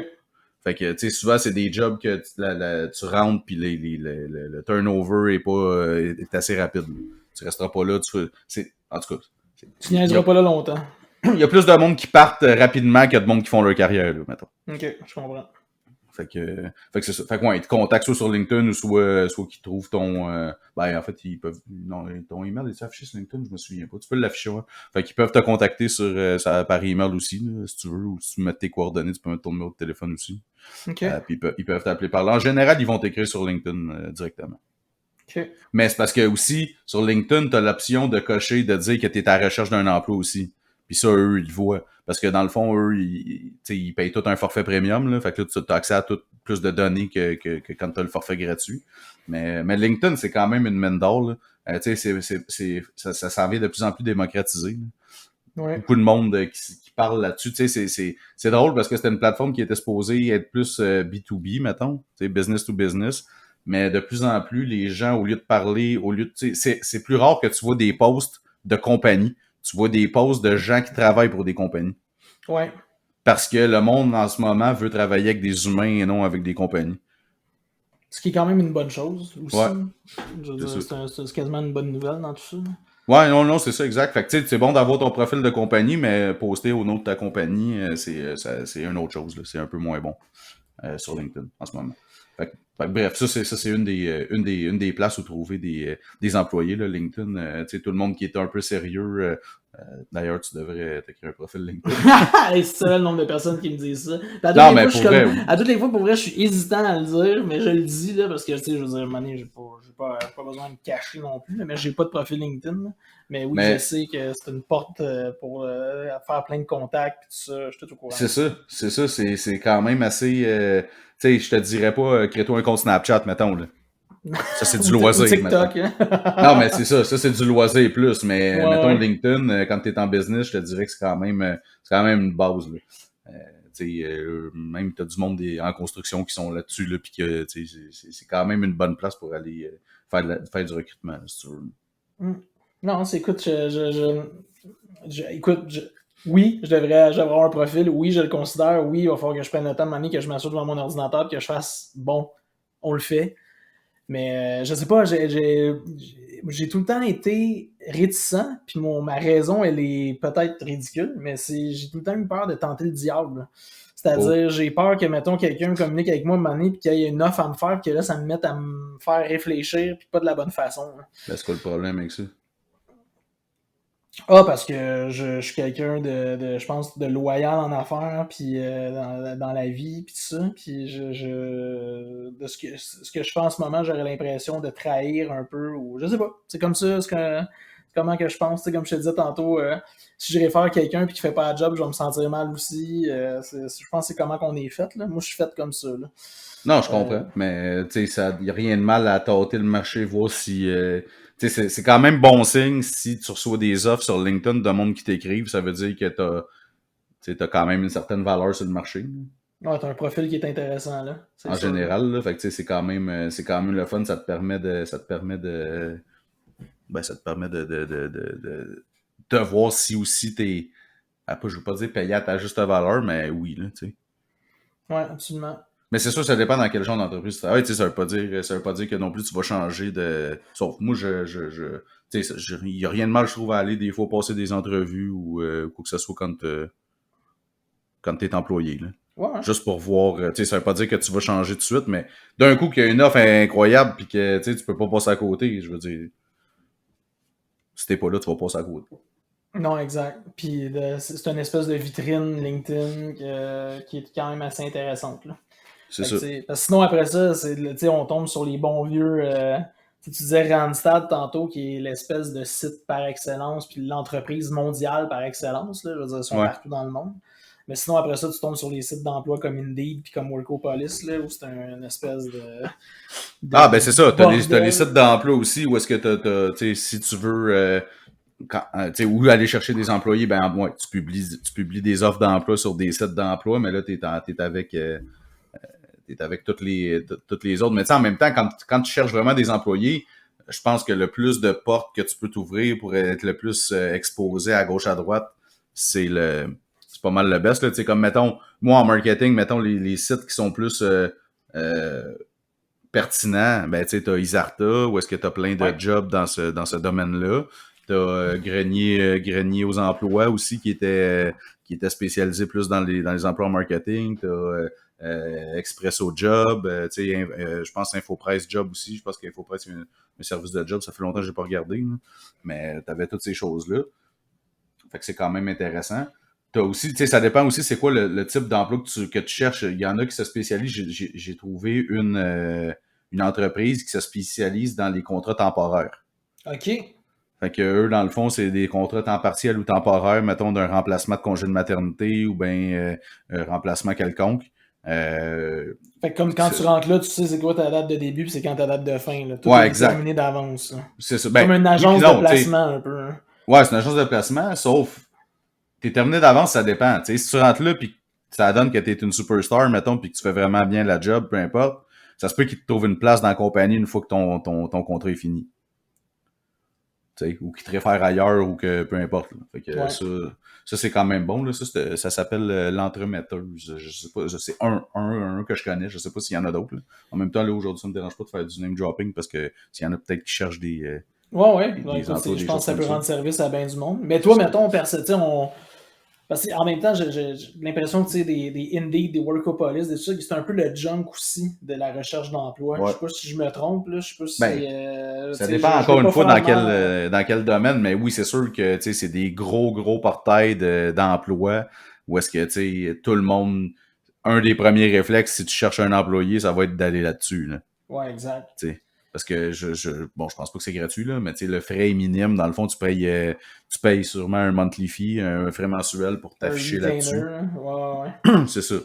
Fait que, tu sais, souvent, c'est des jobs que tu rentres puis le turnover est assez rapide. Là. Tu resteras pas là. En tout cas, Tu niaiseras pas là longtemps. il y a plus de monde qui partent rapidement qu'il y a de monde qui font leur carrière, là, mettons. OK, je comprends. Fait que c'est ça. Fait que, ouais, ils te contactent soit sur LinkedIn ou soit qu'ils trouvent ton, ben, en fait, ils peuvent, non, ton email est affiché sur LinkedIn, je me souviens pas. Tu peux l'afficher, ouais. Fait qu'ils peuvent te contacter par email aussi, là, si tu veux, ou si tu mets tes coordonnées, tu peux mettre ton numéro de téléphone aussi. OK. Puis ils peuvent t'appeler par là. En général, ils vont t'écrire sur LinkedIn directement. OK. Mais c'est parce que aussi, sur LinkedIn, tu as l'option de cocher, de dire que tu es à la recherche d'un emploi aussi. Puis ça, eux, ils le voient. Parce que dans le fond, eux, ils payent tout un forfait premium. Là, fait que là, tu as accès à tout, plus de données que quand tu as le forfait gratuit. Mais LinkedIn, c'est quand même une mine d'or. Là. Ça s'en vient de plus en plus démocratisé. Là. Ouais. Beaucoup de monde qui parle là-dessus. C'est drôle parce que c'était une plateforme qui était supposée être plus B2B, mettons, business to business. Mais de plus en plus, les gens, au lieu de parler, c'est plus rare que tu vois des posts de compagnies. Tu vois des posts de gens qui travaillent pour des compagnies. Ouais. Parce que le monde, en ce moment, veut travailler avec des humains et non avec des compagnies. Ce qui est quand même une bonne chose Ouais, aussi. Je veux c'est dire, ça. c'est quasiment une bonne nouvelle dans tout ça. Ouais, non, c'est ça, exact. Fait que, tu sais, c'est bon d'avoir ton profil de compagnie, mais poster au nom de ta compagnie, c'est une autre chose, là. C'est un peu moins bon. Sur LinkedIn en ce moment. Bref, c'est une des places où trouver des employés, là, LinkedIn. Tu sais, tout le monde qui est un peu sérieux. D'ailleurs, tu devrais t'écrire un profil LinkedIn. Et c'est ça le nombre de personnes qui me disent ça. Puis à toutes Non, les fois, mais je suis pour comme. vrai, oui. À toutes les fois, pour vrai, je suis hésitant à le dire, mais je le dis là, parce que tu sais, je veux dire, mané, j'ai pas besoin de me cacher non plus, là, mais j'ai pas de profil LinkedIn. Là. Mais oui, je Mais sais que c'est une porte pour faire plein de contacts, pis tout ça, je suis tout au courant de ça. c'est quand même assez. Tu sais, je te dirais pas, crée-toi un compte Snapchat, mettons, là. Ça, c'est du Ou loisir, mettons. TikTok, hein. Non, mais ça c'est du loisir plus. Mais Ouais, mettons ouais. LinkedIn, quand tu es en business, je te dirais que c'est quand même une base. Là. Même tu as du monde en construction qui sont là-dessus, là, puis que c'est quand même une bonne place pour aller faire du recrutement, là, si tu veux. Mm. Non, c'est écoute, écoute, Oui, je devrais avoir un profil. Oui, je le considère. Oui, il va falloir que je prenne le temps de m'amener, que je m'assure devant mon ordinateur et que je fasse bon, on le fait. Mais je sais pas, j'ai tout le temps été réticent, puis ma raison, elle est peut-être ridicule, mais j'ai tout le temps eu peur de tenter le diable. Oh, C'est-à-dire, j'ai peur que, mettons, quelqu'un communique avec moi une année, puis qu'il y ait une offre à me faire, puis que là, ça me mette à me faire réfléchir, puis pas de la bonne façon. Là. ben, c'est quoi le problème avec ça? Ah, parce que je suis quelqu'un je pense, de loyal en affaires, puis dans la vie, puis tout ça. Puis de ce que je fais en ce moment, j'aurais l'impression de trahir un peu, ou je sais pas. C'est comme ça, comment que je pense. Comme je te disais tantôt, si je réfère à quelqu'un puis qu'il fait pas la job, je vais me sentir mal aussi. Je pense que c'est comment qu'on est fait, là. Moi, je suis fait comme ça, là. Non, je Euh, comprends, mais tu sais, il n'y a rien de mal à tâter le marché, voir si. Tu sais, c'est quand même bon signe si tu reçois des offres sur LinkedIn de monde qui t'écrivent, ça veut dire que t'as quand même une certaine valeur sur le marché, là, ouais, t'as un profil qui est intéressant, là. C'est en sûr, là. général. Là, fait que tu sais, c'est quand même le fun, ça te permet de voir si aussi t'es. Je veux pas dire payé à ta juste valeur, mais oui, là, tu sais. Ouais, absolument. Mais c'est sûr, ça dépend dans quel genre d'entreprise tu travailles. Tu sais, ça veut pas dire que non plus tu vas changer de. Sauf moi, tu sais, il y a rien de mal, je trouve, à aller des fois passer des entrevues ou quoi que ce soit quand t'es employé, là. Ouais, hein. Juste pour voir, tu sais, ça veut pas dire que tu vas changer tout de suite, mais d'un coup qu'il y a une offre incroyable puis que tu sais, tu peux pas passer à côté, je veux dire, si t'es pas là, tu vas passer à côté. Non, exact. Puis c'est une espèce de vitrine LinkedIn qui est quand même assez intéressante. Là. C'est Fait que, ça. parce que sinon, après ça, on tombe sur les bons vieux. Tu disais Randstad tantôt, qui est l'espèce de site par excellence, puis l'entreprise mondiale par excellence. Là, je veux dire, ils sont Ouais. partout dans le monde. Mais sinon, après ça, tu tombes sur les sites d'emploi comme Indeed puis comme Workopolis, là, où c'est une espèce Ah, ben c'est ça. T'as les bordel. sites d'emploi aussi où est-ce que tu sais, si tu veux, tu sais, où aller chercher des employés, ben, ouais, tu publies des offres d'emploi sur des sites d'emploi, mais là, t'es avec toutes les autres. Mais tu sais, en même temps, quand tu cherches vraiment des employés, je pense que le plus de portes que tu peux t'ouvrir pour être le plus exposé à gauche, à droite, c'est pas mal le best, là. Tu sais, comme, mettons, moi, en marketing, mettons, les sites qui sont plus, euh, pertinent, ben tu sais, t'as Isarta, où est-ce que t'as plein de Ouais. jobs dans ce domaine-là. T'as Grenier aux emplois aussi qui était spécialisé plus dans les emplois en marketing. T'as Expresso Job, tu sais, je pense Infopresse Job aussi. Je pense qu'Infopresse c'est un service de job. Ça fait longtemps que j'ai pas regardé, là. Mais t'avais toutes ces choses-là. Fait que c'est quand même intéressant. T'as aussi, tu sais, ça dépend aussi c'est quoi le type d'emploi que tu cherches. Il y en a qui se spécialisent. J'ai trouvé une entreprise qui se spécialise dans les contrats temporaires. OK. Fait que eux, dans le fond, c'est des contrats temps partiel ou temporaire, mettons, d'un remplacement de congé de maternité ou bien un remplacement quelconque. Euh, Fait que comme quand tu rentres là, tu sais c'est quoi ta date de début puis c'est quand ta date de fin. Là. Tout est ouais, exact. déterminé d'avance. Là. C'est ça. Comme Ben, une oui puis agence de non, tu sais. placement un peu. Hein. Ouais, c'est une agence de placement, sauf t'es terminé d'avance, ça dépend. Tu sais, si tu rentres là puis ça donne que t'es une superstar, mettons, puis que tu fais vraiment bien la job, peu importe, ça se peut qu'ils te trouvent une place dans la compagnie une fois que ton contrat est fini. Tu sais, ou qu'ils te réfèrent ailleurs ou que peu importe. Là. Fait que Ouais. ça c'est quand même bon. Là. Ça s'appelle l'entremetteuse. Je sais pas, c'est un que je connais. Je sais pas s'il y en a d'autres. Là. En même temps, là, aujourd'hui, ça me dérange pas de faire du name dropping parce que s'il y en a peut-être qui cherchent Ouais, ouais. Ben, des écoute, emplois, je des pense choses que ça comme peut ça. rendre service à bien du monde. Mais C'est toi, ça. mettons, on. Parce qu'en même temps, j'ai l'impression que des Indeed, des Workopolis, des trucs, c'est un peu le junk aussi de la recherche d'emploi. Je Ouais. sais pas si je me trompe, là. Je sais pas Ben, si. ça Tu sais, dépend je veux encore une pas fois faire mal. dans quel domaine, mais oui, c'est sûr que tu sais, c'est des gros portails d'emploi où est-ce que tu sais, tout le monde, un des premiers réflexes, si tu cherches un employé, ça va être d'aller là-dessus. Là, Ouais, exact. tu sais. Parce que bon, je pense pas que c'est gratuit, là, mais tu sais, le frais est minime. Dans le fond, tu payes sûrement un monthly fee, un frais mensuel pour Un t'afficher retainer. là-dessus. Hein. Ouais, ouais. C'est ça.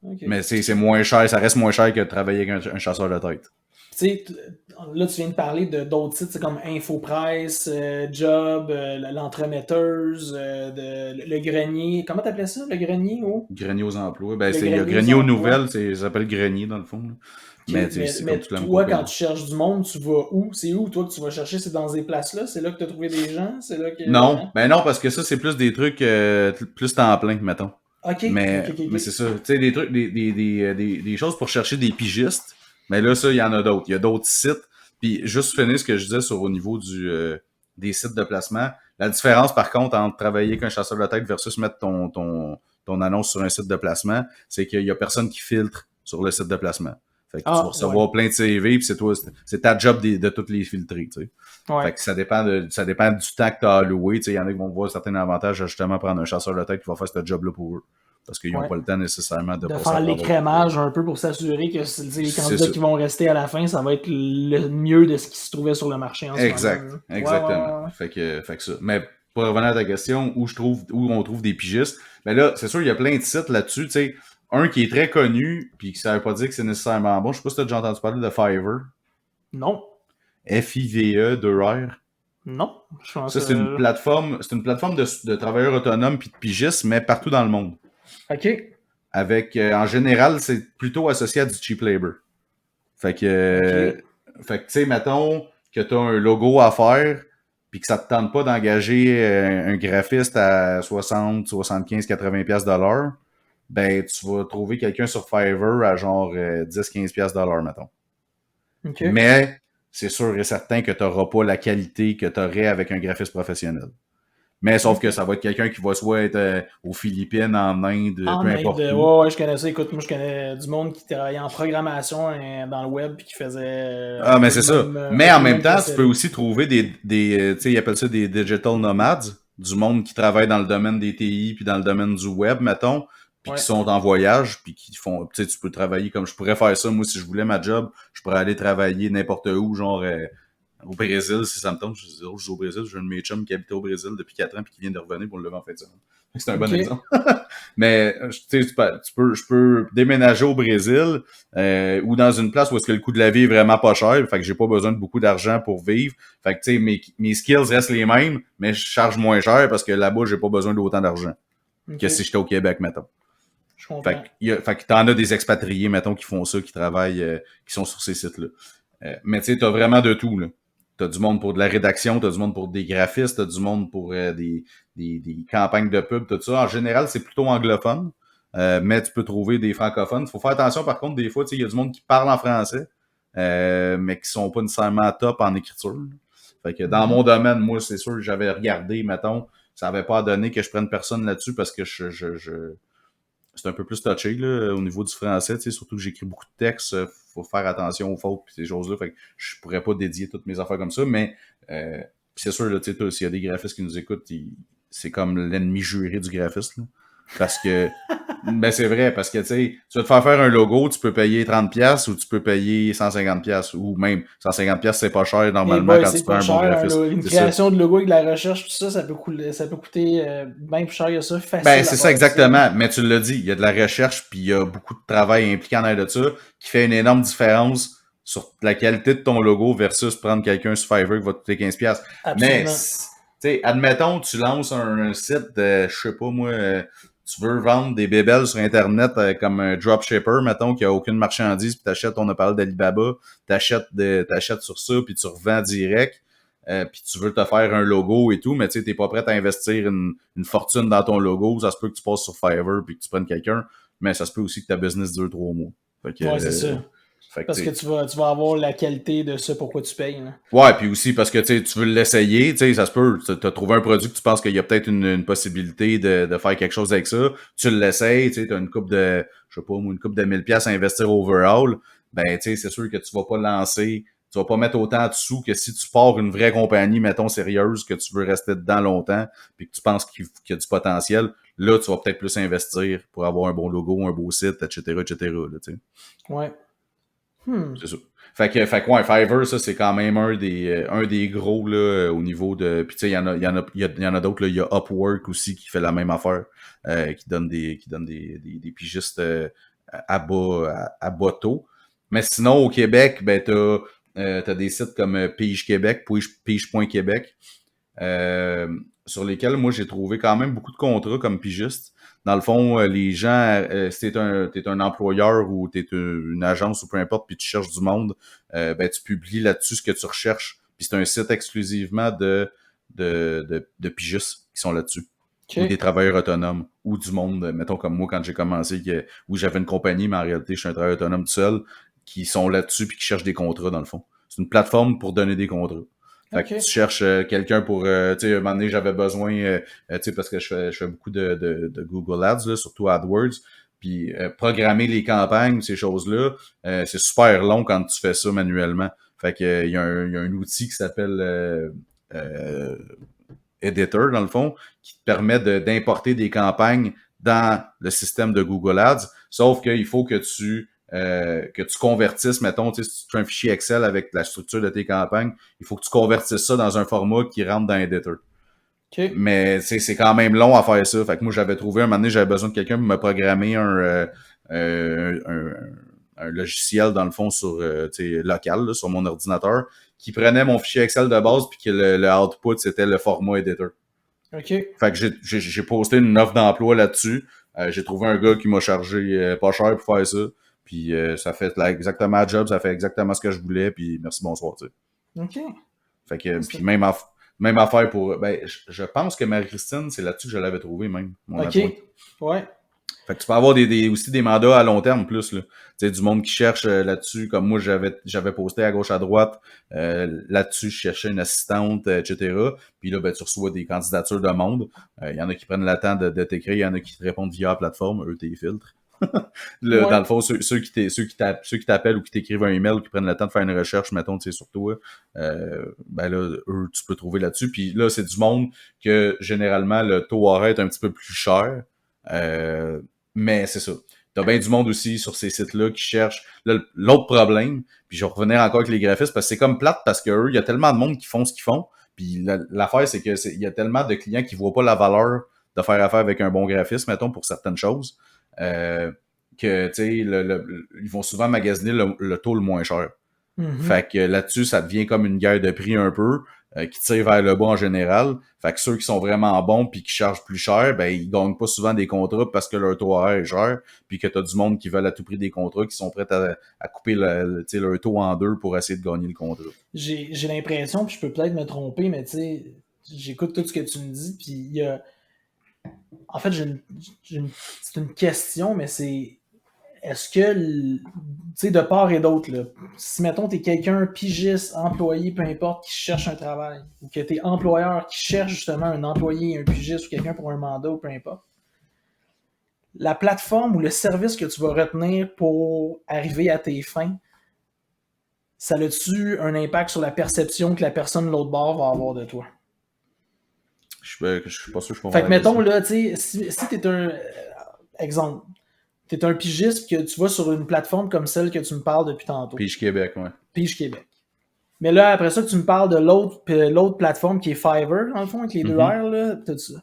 OK. Mais c'est moins cher, ça reste moins cher que de travailler avec un chasseur de tête. Tu sais, là, tu viens de parler de d'autres sites c'est comme Infopresse, Job, l'entremetteuse, le grenier. Comment t'appelais ça, le grenier? Oh? Grenier aux emplois. Ben, Le il y a grenier aux Grenier aux emplois. nouvelles, ça s'appelle Grenier dans le fond. Là. Mais, c'est comme mais toute la même toi, quand compagnie. tu cherches du monde, tu vas où? C'est où, toi, que tu vas chercher? C'est dans ces places-là? C'est là que tu as trouvé des gens? C'est là que... Non, ben non, parce que ça, c'est plus des trucs plus temps plein, mettons. OK, OK, OK, Mais c'est OK. ça. Tu sais, des trucs, des choses pour chercher des pigistes. Mais là, ça, il y en a d'autres. Il y a d'autres sites. Puis juste finir ce que je disais sur au niveau des sites de placement. La différence, par contre, entre travailler avec un chasseur de tête versus mettre ton annonce sur un site de placement, c'est qu'il y a personne qui filtre sur le site de placement. Fait que tu vas Ah, ouais. recevoir plein de CV, puis c'est ta job de toutes les filtrer, tu sais. Ouais. Fait que ça dépend du temps que tu as alloué. Tu sais, il y en a qui vont voir certains avantages à justement prendre un chasseur de tête qui va faire ce job-là pour eux. Parce qu'ils n'ont Ouais. pas le temps nécessairement de De passer faire à travers tout. l'écrémage un peu pour s'assurer que les C'est candidats ça. qui vont rester à la fin, ça va être le mieux de ce qui se trouvait sur le marché en ce moment. Exact. Là. Ouais, Exactement. ouais, ouais. Fait que ça. Mais pour revenir à ta question, où on trouve des pigistes, ben là, c'est sûr, il y a plein de sites là-dessus. Tu sais, un qui est très connu, puis ça veut pas dire que c'est nécessairement bon. Je sais pas si tu as déjà entendu parler de Fiverr. Non. FIVE 2R. Non. Je pense... Ça, c'est une plateforme de travailleurs autonomes puis de pigistes, mais partout dans le monde. OK. Avec, en général, c'est plutôt associé à du cheap labor. Fait que, OK. tu sais, mettons que tu as un logo à faire, puis que ça te tente pas d'engager un graphiste à 60, 75, 80 pièces de l'heure, ben tu vas trouver quelqu'un sur Fiverr à genre 10, 15 pièces de l'heure, mettons. OK. Mais c'est sûr et certain que tu n'auras pas la qualité que tu aurais avec un graphiste professionnel. Mais sauf que OK. ça va être quelqu'un qui va soit être aux Philippines, en Inde, peu En Inde, importe où. ouais, ouais, je connais ça. Écoute, moi, je connais du monde qui travaillait en programmation dans le web puis qui faisait Ah, mais c'est ça. Mais un en peu le même même temps, tu peux procédé. aussi trouver tu sais, ils appellent ça des digital nomades, du monde qui travaille dans le domaine des TI puis dans le domaine du web, mettons, puis qui Ouais. sont en voyage, puis qui font, tu sais, tu peux travailler comme je pourrais faire ça, moi, si je voulais ma job, je pourrais aller travailler n'importe où, genre au Brésil, si ça me tente. Je dis, oh, je suis au Brésil, j'ai un de mes chums qui habitait au Brésil depuis 4 ans puis qui vient de revenir pour le lever en fin de semaine. C'est un bon OK. exemple. Mais tu sais, je peux déménager au Brésil ou dans une place où est-ce que le coût de la vie est vraiment pas cher, fait que j'ai pas besoin de beaucoup d'argent pour vivre. Fait que tu sais, mes skills restent les mêmes, mais je charge moins cher parce que là-bas, j'ai pas besoin d'autant d'argent que si OK. j'étais au Québec, mettons. Je Fait comprends. fait que t'en as des expatriés, mettons, qui font ça, qui travaillent, qui sont sur ces sites-là. Mais tu sais, t'as vraiment de tout, là. T'as du monde pour de la rédaction, t'as du monde pour des graphistes, t'as du monde pour des campagnes de pub, tout ça. En général, c'est plutôt anglophone, mais tu peux trouver des francophones. Faut faire attention, par contre, des fois, tu sais, il y a du monde qui parle en français, mais qui sont pas nécessairement top en écriture. Là. Fait que dans mon Mhm. domaine, moi, c'est sûr que j'avais regardé, mettons, ça avait pas donné que je prenne personne là-dessus parce que c'est un peu plus touché là, au niveau du français, tu sais, surtout que j'écris beaucoup de textes, faut faire attention aux fautes et ces choses-là, fait que je pourrais pas dédier toutes mes affaires comme ça, mais c'est sûr, là, tu sais, s'il y a des graphistes qui nous écoutent, c'est comme l'ennemi juré du graphiste, là, parce que, ben c'est vrai, parce que, tu sais, tu vas te faire un logo, tu peux payer 30$ ou tu peux payer 150$, ou même 150$, c'est pas cher Eh normalement boy, quand tu c'est fais pas un bon cher. graphiste, Une c'est ça. création de logo avec de la recherche, tout ça, ça peut coûter bien plus cher que ça. Ben, Facile à c'est ça part de ça. exactement. Mais tu l'as dit, il y a de la recherche, puis il y a beaucoup de travail impliqué en arrière de ça, qui fait une énorme différence sur la qualité de ton logo versus prendre quelqu'un sur Fiverr qui va te coûter 15$. Mais, tu Absolument. sais, admettons, tu lances un site de, je sais pas moi, tu veux vendre des bébelles sur Internet comme un dropshipper, mettons, qui a aucune marchandise, puis t'achètes, on a parlé d'Alibaba, t'achètes sur ça, puis tu revends direct. Puis tu veux te faire un logo et tout, mais tu sais, t'es pas prêt à investir une fortune dans ton logo, ça se peut que tu passes sur Fiverr puis que tu prennes quelqu'un, mais ça se peut aussi que ta business dure 3 mois. Fait que, Ouais, c'est ça. Parce que tu sais, tu vas avoir la qualité de ce pourquoi tu payes. Là. ouais, puis aussi parce que tu veux l'essayer, tu sais, ça se peut, tu as trouvé un produit que tu penses qu'il y a peut-être une possibilité de faire quelque chose avec ça, tu l'essayes, tu sais, t'as une coupe de, je sais pas, moi, une coupe de 1000$ à investir overall, ben, tu sais, c'est sûr que tu vas pas lancer, tu vas pas mettre autant de sous que si tu pars une vraie compagnie, mettons, sérieuse, que tu veux rester dedans longtemps, puis que tu penses qu'il y a du potentiel, là, tu vas peut-être plus investir pour avoir un bon logo, un beau site, etc., là, tu sais. Ouais. Hmm. C'est ça. Fait que ouais, Fiverr, ça, c'est quand même un des gros, là, au niveau de. Puis tu sais, il y en a d'autres, là. Il y a Upwork aussi qui fait la même affaire, qui donne des pigistes à bas taux. Mais sinon, au Québec, ben, t'as des sites comme Pige Québec, Pige.Québec, sur lesquels moi j'ai trouvé quand même beaucoup de contrats comme pigiste. dans le fond, les gens, si t'es un employeur ou t'es une agence ou peu importe, puis tu cherches du monde, ben tu publies là-dessus ce que tu recherches. Puis c'est un site exclusivement de pigistes qui sont là-dessus. OK. Ou des travailleurs autonomes. Ou du monde, mettons comme moi quand j'ai commencé, où j'avais une compagnie, mais en réalité, je suis un travailleur autonome tout seul, qui sont là-dessus puis qui cherchent des contrats, dans le fond. C'est une plateforme pour donner des contrats. Fait que tu cherches quelqu'un pour, tu sais, un moment donné, j'avais besoin, tu sais, parce que je fais beaucoup de Google Ads, là, surtout AdWords, puis programmer les campagnes, ces choses-là, c'est super long quand tu fais ça manuellement. Fait que il y a un outil qui s'appelle Editor, dans le fond, qui te permet d'importer des campagnes dans le système de Google Ads, sauf qu'il faut que tu convertisses, mettons, tu sais, si tu fais un fichier Excel avec la structure de tes campagnes, il faut que tu convertisses ça dans un format qui rentre dans Editor. Okay. Mais c'est quand même long à faire ça. Fait que moi, j'avais trouvé, un moment donné, j'avais besoin de quelqu'un pour me programmer un logiciel, dans le fond, sur local, là, sur mon ordinateur, qui prenait mon fichier Excel de base, puis que le output, c'était le format Editor. OK. Fait que j'ai posté une offre d'emploi là-dessus. J'ai trouvé un gars qui m'a chargé pas cher pour faire ça. Puis ça fait là, exactement le job, ça fait exactement ce que je voulais, puis merci, bonsoir, tu sais. OK. Fait que, puis même affaire pour... Ben, je pense que Marie-Christine, c'est là-dessus que je l'avais trouvé même, mon adjointe. Ouais. Fait que tu peux avoir aussi des mandats à long terme plus, là. Tu sais, du monde qui cherche là-dessus, comme moi, j'avais posté à gauche, à droite, là-dessus, je cherchais une assistante, etc. Puis là, ben, tu reçois des candidatures de monde. Il y en a qui prennent le temps de t'écrire, il y en a qui te répondent via la plateforme, eux, t'es filtres. Là, Ouais. Dans le fond, ceux qui t'appellent ou qui t'écrivent un email ou qui prennent le temps de faire une recherche, mettons, tu sais, sur toi, ben là, eux, tu peux trouver là-dessus. Puis là, c'est du monde que, généralement, le taux horaire est un petit peu plus cher. Mais c'est ça. T'as bien du monde aussi sur ces sites-là qui cherchent. L'autre problème, puis je vais revenir encore avec les graphistes, parce que c'est comme plate, parce que eux, il y a tellement de monde qui font ce qu'ils font. Puis l'affaire, c'est que il y a tellement de clients qui voient pas la valeur de faire affaire avec un bon graphiste, mettons, pour certaines choses. Que, tu sais, ils vont souvent magasiner le taux le moins cher. Mm-hmm. Fait que là-dessus, ça devient comme une guerre de prix un peu, qui tire vers le bas en général. Fait que ceux qui sont vraiment bons puis qui chargent plus cher, ben ils gagnent pas souvent des contrats parce que leur taux horaire est cher, puis que t'as du monde qui veulent à tout prix des contrats, qui sont prêts à couper leur taux en deux pour essayer de gagner le contrat. J'ai l'impression, puis je peux peut-être me tromper, mais tu sais, j'écoute tout ce que tu me dis, puis il y a... En fait, c'est une question, mais c'est... Est-ce que, tu sais, de part et d'autre, là, si, mettons, t'es quelqu'un, pigiste, employé, peu importe, qui cherche un travail, ou que t'es employeur qui cherche justement un employé, un pigiste, ou quelqu'un pour un mandat, ou peu importe, la plateforme ou le service que tu vas retenir pour arriver à tes fins, ça a-tu un impact sur la perception que la personne de l'autre bord va avoir de toi? Je suis pas sûr que je comprends. Fait que, mettons, là, tu sais, si t'es un... exemple, t'es un pigiste que tu vas sur une plateforme comme celle que tu me parles depuis tantôt. Pige Québec, ouais. Pige Québec. Mais là, après ça, tu me parles de l'autre plateforme qui est Fiverr, dans le fond, avec les deux R, là, tout ça.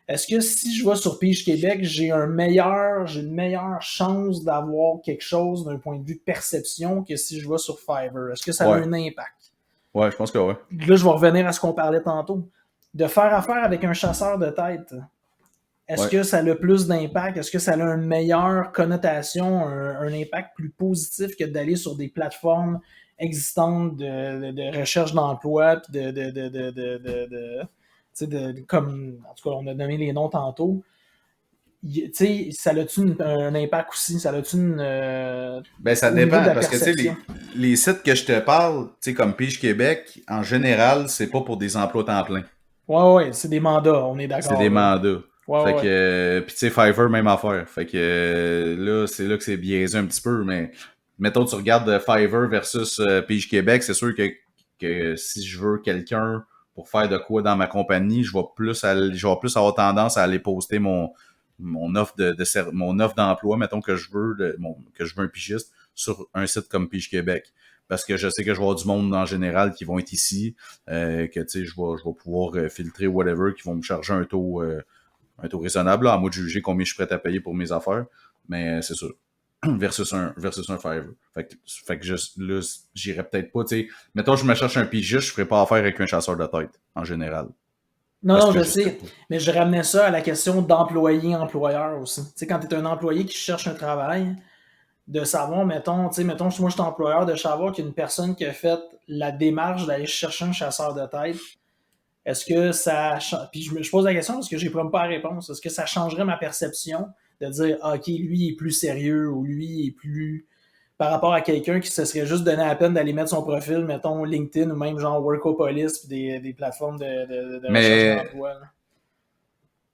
Est-ce que si je vais sur Pige Québec, j'ai une meilleure chance d'avoir quelque chose d'un point de vue de perception que si je vais sur Fiverr? Est-ce que ça a un impact? Ouais, je pense que ouais. Là, je vais revenir à ce qu'on parlait tantôt. De faire affaire avec un chasseur de tête, est-ce que ça a plus d'impact? Est-ce que ça a une meilleure connotation, un impact plus positif que d'aller sur des plateformes existantes de recherche d'emploi, puis comme, en tout cas, on a nommé les noms tantôt. Ça a-tu un impact aussi? Ça a-tu une... Ben, ça dépend, parce que, tu sais, les sites que je te parle, tu sais, comme Pige Québec, en général, c'est pas pour des emplois temps plein. Ouais, c'est des mandats, on est d'accord. C'est des mandats. Ouais, fait que, puis tu sais, Fiverr, même affaire. Fait que là, c'est là que c'est biaisé un petit peu, mais mettons, tu regardes Fiverr versus Pige Québec, c'est sûr que si je veux quelqu'un pour faire de quoi dans ma compagnie, je vais plus avoir tendance à aller poster mon offre mon offre d'emploi, mettons que je veux un pigiste sur un site comme Pige Québec. Parce que je sais que je vais avoir du monde en général qui vont être ici, que tu sais, je vais pouvoir filtrer whatever, qui vont me charger un taux raisonnable, là, à moi de juger combien je suis prêt à payer pour mes affaires. Mais c'est sûr. versus un Fiverr. Fait que là, j'irais peut-être pas, tu sais. Mettons, je me cherche un pigiste, je ferais pas affaire avec un chasseur de tête, en général. Non, Parce non, que je je sais sais, pas. mais je ramenais ça à la question d'employé-employeur aussi. Tu sais, quand tu es un employé qui cherche un travail, de savoir, mettons, tu sais, mettons, moi je suis employeur, de savoir qu'il y a une personne qui a fait la démarche d'aller chercher un chasseur de tête. Est-ce que ça. Puis je pose la question parce que j'ai même pas la réponse. Est-ce que ça changerait ma perception de dire, ah, OK, lui il est plus sérieux ou lui il est plus. Par rapport à quelqu'un qui se serait juste donné la peine d'aller mettre son profil, mettons LinkedIn ou même genre Workopolis puis des plateformes de recherche Mais, d'emploi.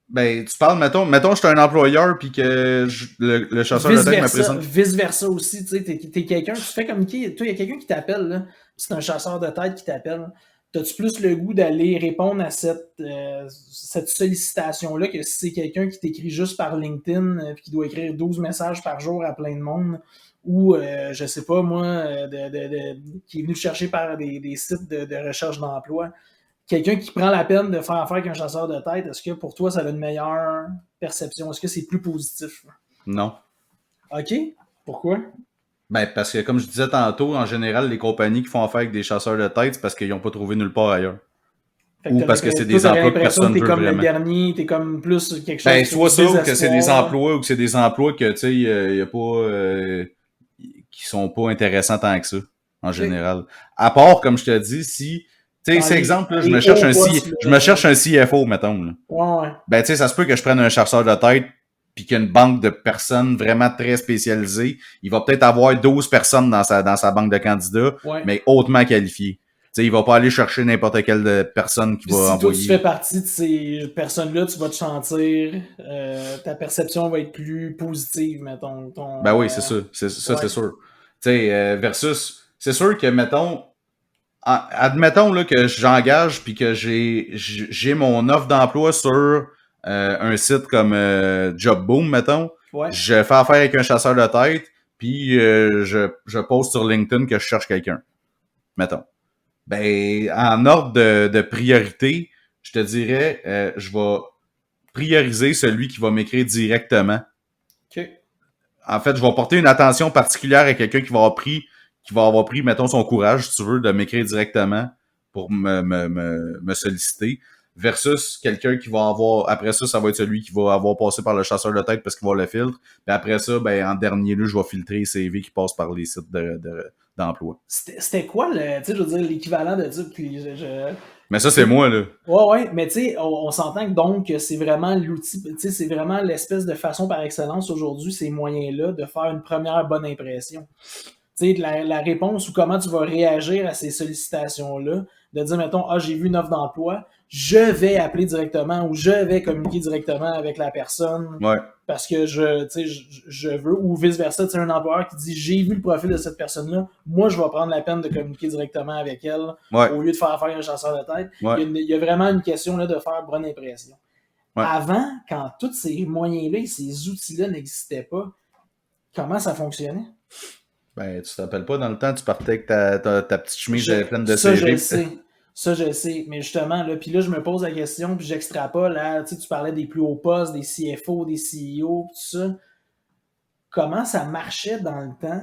ben, tu parles, mettons, je suis un employeur, puis que le chasseur de tête me présente. Vice versa aussi, tu sais, t'es quelqu'un, tu te fais comme qui, toi, il y a quelqu'un qui t'appelle, là, c'est un chasseur de tête qui t'appelle. T'as-tu plus le goût d'aller répondre à cette sollicitation-là que si c'est quelqu'un qui t'écrit juste par LinkedIn puis qui doit écrire 12 messages par jour à plein de monde ou, je sais pas moi, qui est venu te chercher par des sites de recherche d'emploi? Quelqu'un qui prend la peine de faire affaire avec un chasseur de tête, est-ce que pour toi, ça a une meilleure perception? Est-ce que c'est plus positif? Non. OK. Pourquoi? Ben, parce que, comme je disais tantôt, en général, les compagnies qui font affaire avec des chasseurs de tête, c'est parce qu'ils n'ont pas trouvé nulle part ailleurs. Fait que Ou parce que c'est toi, des t'aurais emplois que l'impression que personne t'es veut comme le vraiment. dernier, t'es comme plus quelque chose Ben, qui fait soit du ça, ou que c'est des désespoir. emplois, ou que c'est des emplois que, tu sais, y a pas, qui sont pas intéressants tant que ça, en OK. général. À part, comme je te dis, si, tu sais, Dans c'est exemple, là, les hauts postes, je me là. cherche un CFO, mettons, là. Ouais, ouais. Ben, tu sais, ça se peut que je prenne un chasseur de tête, puis qu'il y a une banque de personnes vraiment très spécialisées. Il va peut-être avoir 12 personnes dans sa banque de candidats, Ouais. mais hautement qualifiées. Tu sais, il va pas aller chercher n'importe quelle personne qui Puis va si toi, tu fais envoyer. partie de ces personnes-là, tu vas te sentir, ta perception va être plus positive, mettons. Ben oui, c'est ça. C'est Ouais. sûr. Tu sais, versus, c'est sûr que, mettons, admettons là, que j'engage puis que j'ai mon offre d'emploi sur un site comme Jobboom, mettons. Ouais. Je fais affaire avec un chasseur de tête, puis je poste sur LinkedIn que je cherche quelqu'un, mettons. Ben, en ordre de priorité, je te dirais, je vais prioriser celui qui va m'écrire directement. OK. En fait, je vais porter une attention particulière à quelqu'un qui va avoir pris, mettons, son courage, si tu veux, de m'écrire directement pour me solliciter, versus quelqu'un qui va avoir, après ça, ça va être celui qui va avoir passé par le chasseur de tête parce qu'il va le filtre. Puis après ça, ben, en dernier lieu, je vais filtrer les CV qui passent par les sites d'emploi. C'était quoi, tu sais, je veux dire, l'équivalent de ça? Puis Mais ça, c'est moi, là. ouais, ouais, mais tu sais, on s'entend que donc que c'est vraiment l'outil, tu sais, c'est vraiment l'espèce de façon par excellence aujourd'hui, ces moyens-là, de faire une première bonne impression. Tu sais, la réponse ou comment tu vas réagir à ces sollicitations-là, de dire, mettons, ah, j'ai vu une offre d'emploi, je vais appeler directement ou je vais communiquer directement avec la personne Ouais. parce que je veux, ou vice-versa, tu sais, un employeur qui dit, j'ai vu le profil de cette personne-là, moi, je vais prendre la peine de communiquer directement avec elle Ouais. au lieu de faire affaire à un chasseur de tête. Ouais. Il y a vraiment une question là, de faire bonne impression. Ouais. Avant, quand tous ces moyens-là et ces outils-là n'existaient pas, comment ça fonctionnait? Ben, tu t'appelles pas dans le temps, tu partais avec ta petite chemise pleine de Ça, je CV. le sais. Ça, je le sais. Mais justement, là, puis là, je me pose la question, puis j'extrapole. Là, tu parlais des plus hauts postes, des CFO, des CEO, tout ça. Comment ça marchait dans le temps?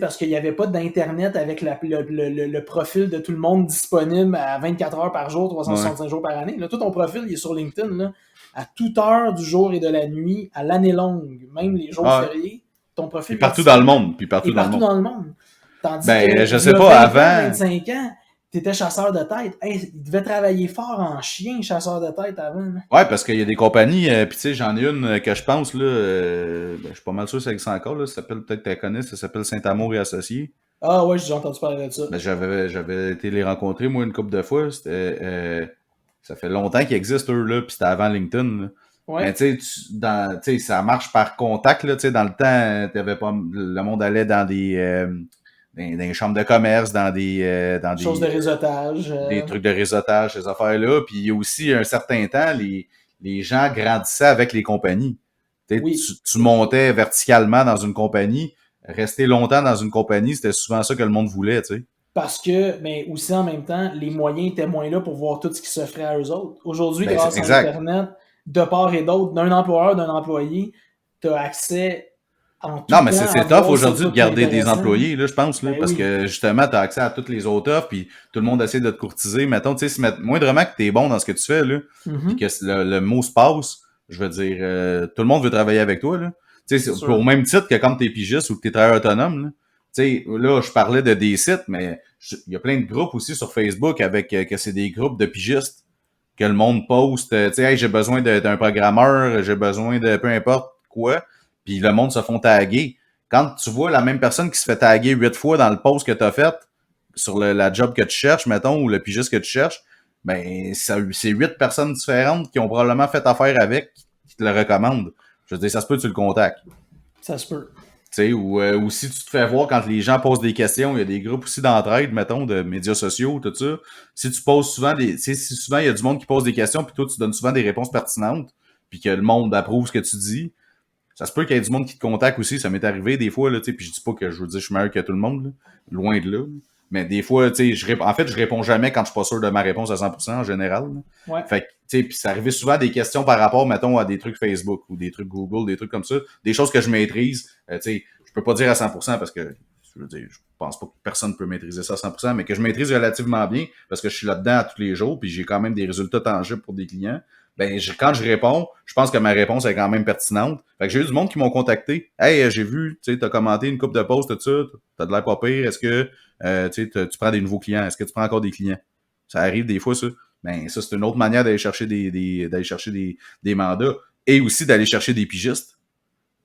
Parce qu'il n'y avait pas d'Internet avec le profil de tout le monde disponible à 24 heures par jour, 365 jours par année. Là, tout ton profil il est sur LinkedIn là, à toute heure du jour et de la nuit, à l'année longue, même les jours fériés. Ton profil est partout dans le monde. Puis partout dans le monde. Tandis ben, que je sais il y a pas, 20 ans, avant. 25 ans, t'étais chasseur de tête. Hey, il devait travailler fort en chien, chasseur de tête avant. Là. Ouais, parce qu'il y a des compagnies, puis tu sais, j'en ai une que je pense, là, ben, je suis pas mal sûr que ça existe encore, là, ça s'appelle, peut-être que tu la connais, ça s'appelle Saint-Amour et Associés. Ah ouais, j'ai entendu parler de ça. Ben, j'avais été les rencontrer, moi, une couple de fois. Ça fait longtemps qu'ils existent, eux, là, puis c'était avant LinkedIn, là. Ouais. Mais tu sais, ça marche par contact, là, tu sais, dans le temps, le monde allait dans dans des chambres de commerce, dans des Chose de réseautage. des trucs de réseautage, ces affaires-là. Puis il y a aussi un certain temps, les gens grandissaient avec les compagnies. Oui. Tu montais verticalement dans une compagnie, rester longtemps dans une compagnie, c'était souvent ça que le monde voulait, tu sais. Parce que, mais aussi en même temps, les moyens étaient moins là pour voir tout ce qui s'offrait à eux autres. Aujourd'hui, Ben, grâce à exact. Internet, de part et d'autre, d'un employeur, d'un employé, tu as accès en tout Non, mais temps c'est tough avoir ce aujourd'hui de bout garder des intéressant. employés, là, je pense, là, Ben parce oui. que justement, tu as accès à toutes les autres offres, puis tout le monde essaie de te courtiser. Mettons, tu sais, moindrement que tu es bon dans ce que tu fais, là, puis Mhm. que le mot se passe, je veux dire, tout le monde veut travailler avec toi, là. Tu sais, C'est au sûr. même titre que quand tu es pigiste ou que tu es travailleur autonome, là. Tu sais, là, je parlais de des sites, mais il y a plein de groupes aussi sur Facebook avec que c'est des groupes de pigistes, que le monde poste, tu sais, hey, j'ai besoin d'un programmeur, j'ai besoin de peu importe quoi, puis le monde se font taguer. Quand tu vois la même personne qui se fait taguer 8 fois dans le post que tu as fait sur la job que tu cherches, mettons, ou le pigiste que tu cherches, ben c'est 8 personnes différentes qui ont probablement fait affaire avec, qui te le recommandent. Je veux dire, ça se peut que tu le contactes. Ça se peut. Ou si tu te fais voir quand les gens posent des questions, il y a des groupes aussi d'entraide, mettons, de médias sociaux, tout ça. Si tu poses souvent si souvent il y a du monde qui pose des questions, puis toi tu donnes souvent des réponses pertinentes, puis que le monde approuve ce que tu dis, ça se peut qu'il y ait du monde qui te contacte aussi. Ça m'est arrivé des fois, là, tu sais, puis je dis pas que je veux dire je suis meilleur que tout le monde, là, loin de là. Mais des fois, tu sais, en fait, je réponds jamais quand je suis pas sûr de ma réponse à 100% en général. Là. Ouais. Fait que, tu sais, puis ça arrivait souvent des questions par rapport, mettons, à des trucs Facebook ou des trucs Google, des trucs comme ça, des choses que je maîtrise. Tu sais, je peux pas dire à 100% parce que, je veux dire, je pense pas que personne peut maîtriser ça à 100%, mais que je maîtrise relativement bien parce que je suis là-dedans à tous les jours, puis j'ai quand même des résultats tangibles pour des clients. Ben, quand je réponds, je pense que ma réponse est quand même pertinente. Fait que j'ai eu du monde qui m'ont contacté. Hey, j'ai vu, tu sais, t'as commenté une couple de posts, tout ça, t'as de l'air pas pire. Est-ce que, tu prends des nouveaux clients? Est-ce que tu prends encore des clients? Ça arrive des fois, ça. Ben, ça, c'est une autre manière d'aller chercher d'aller chercher des mandats et aussi d'aller chercher des pigistes.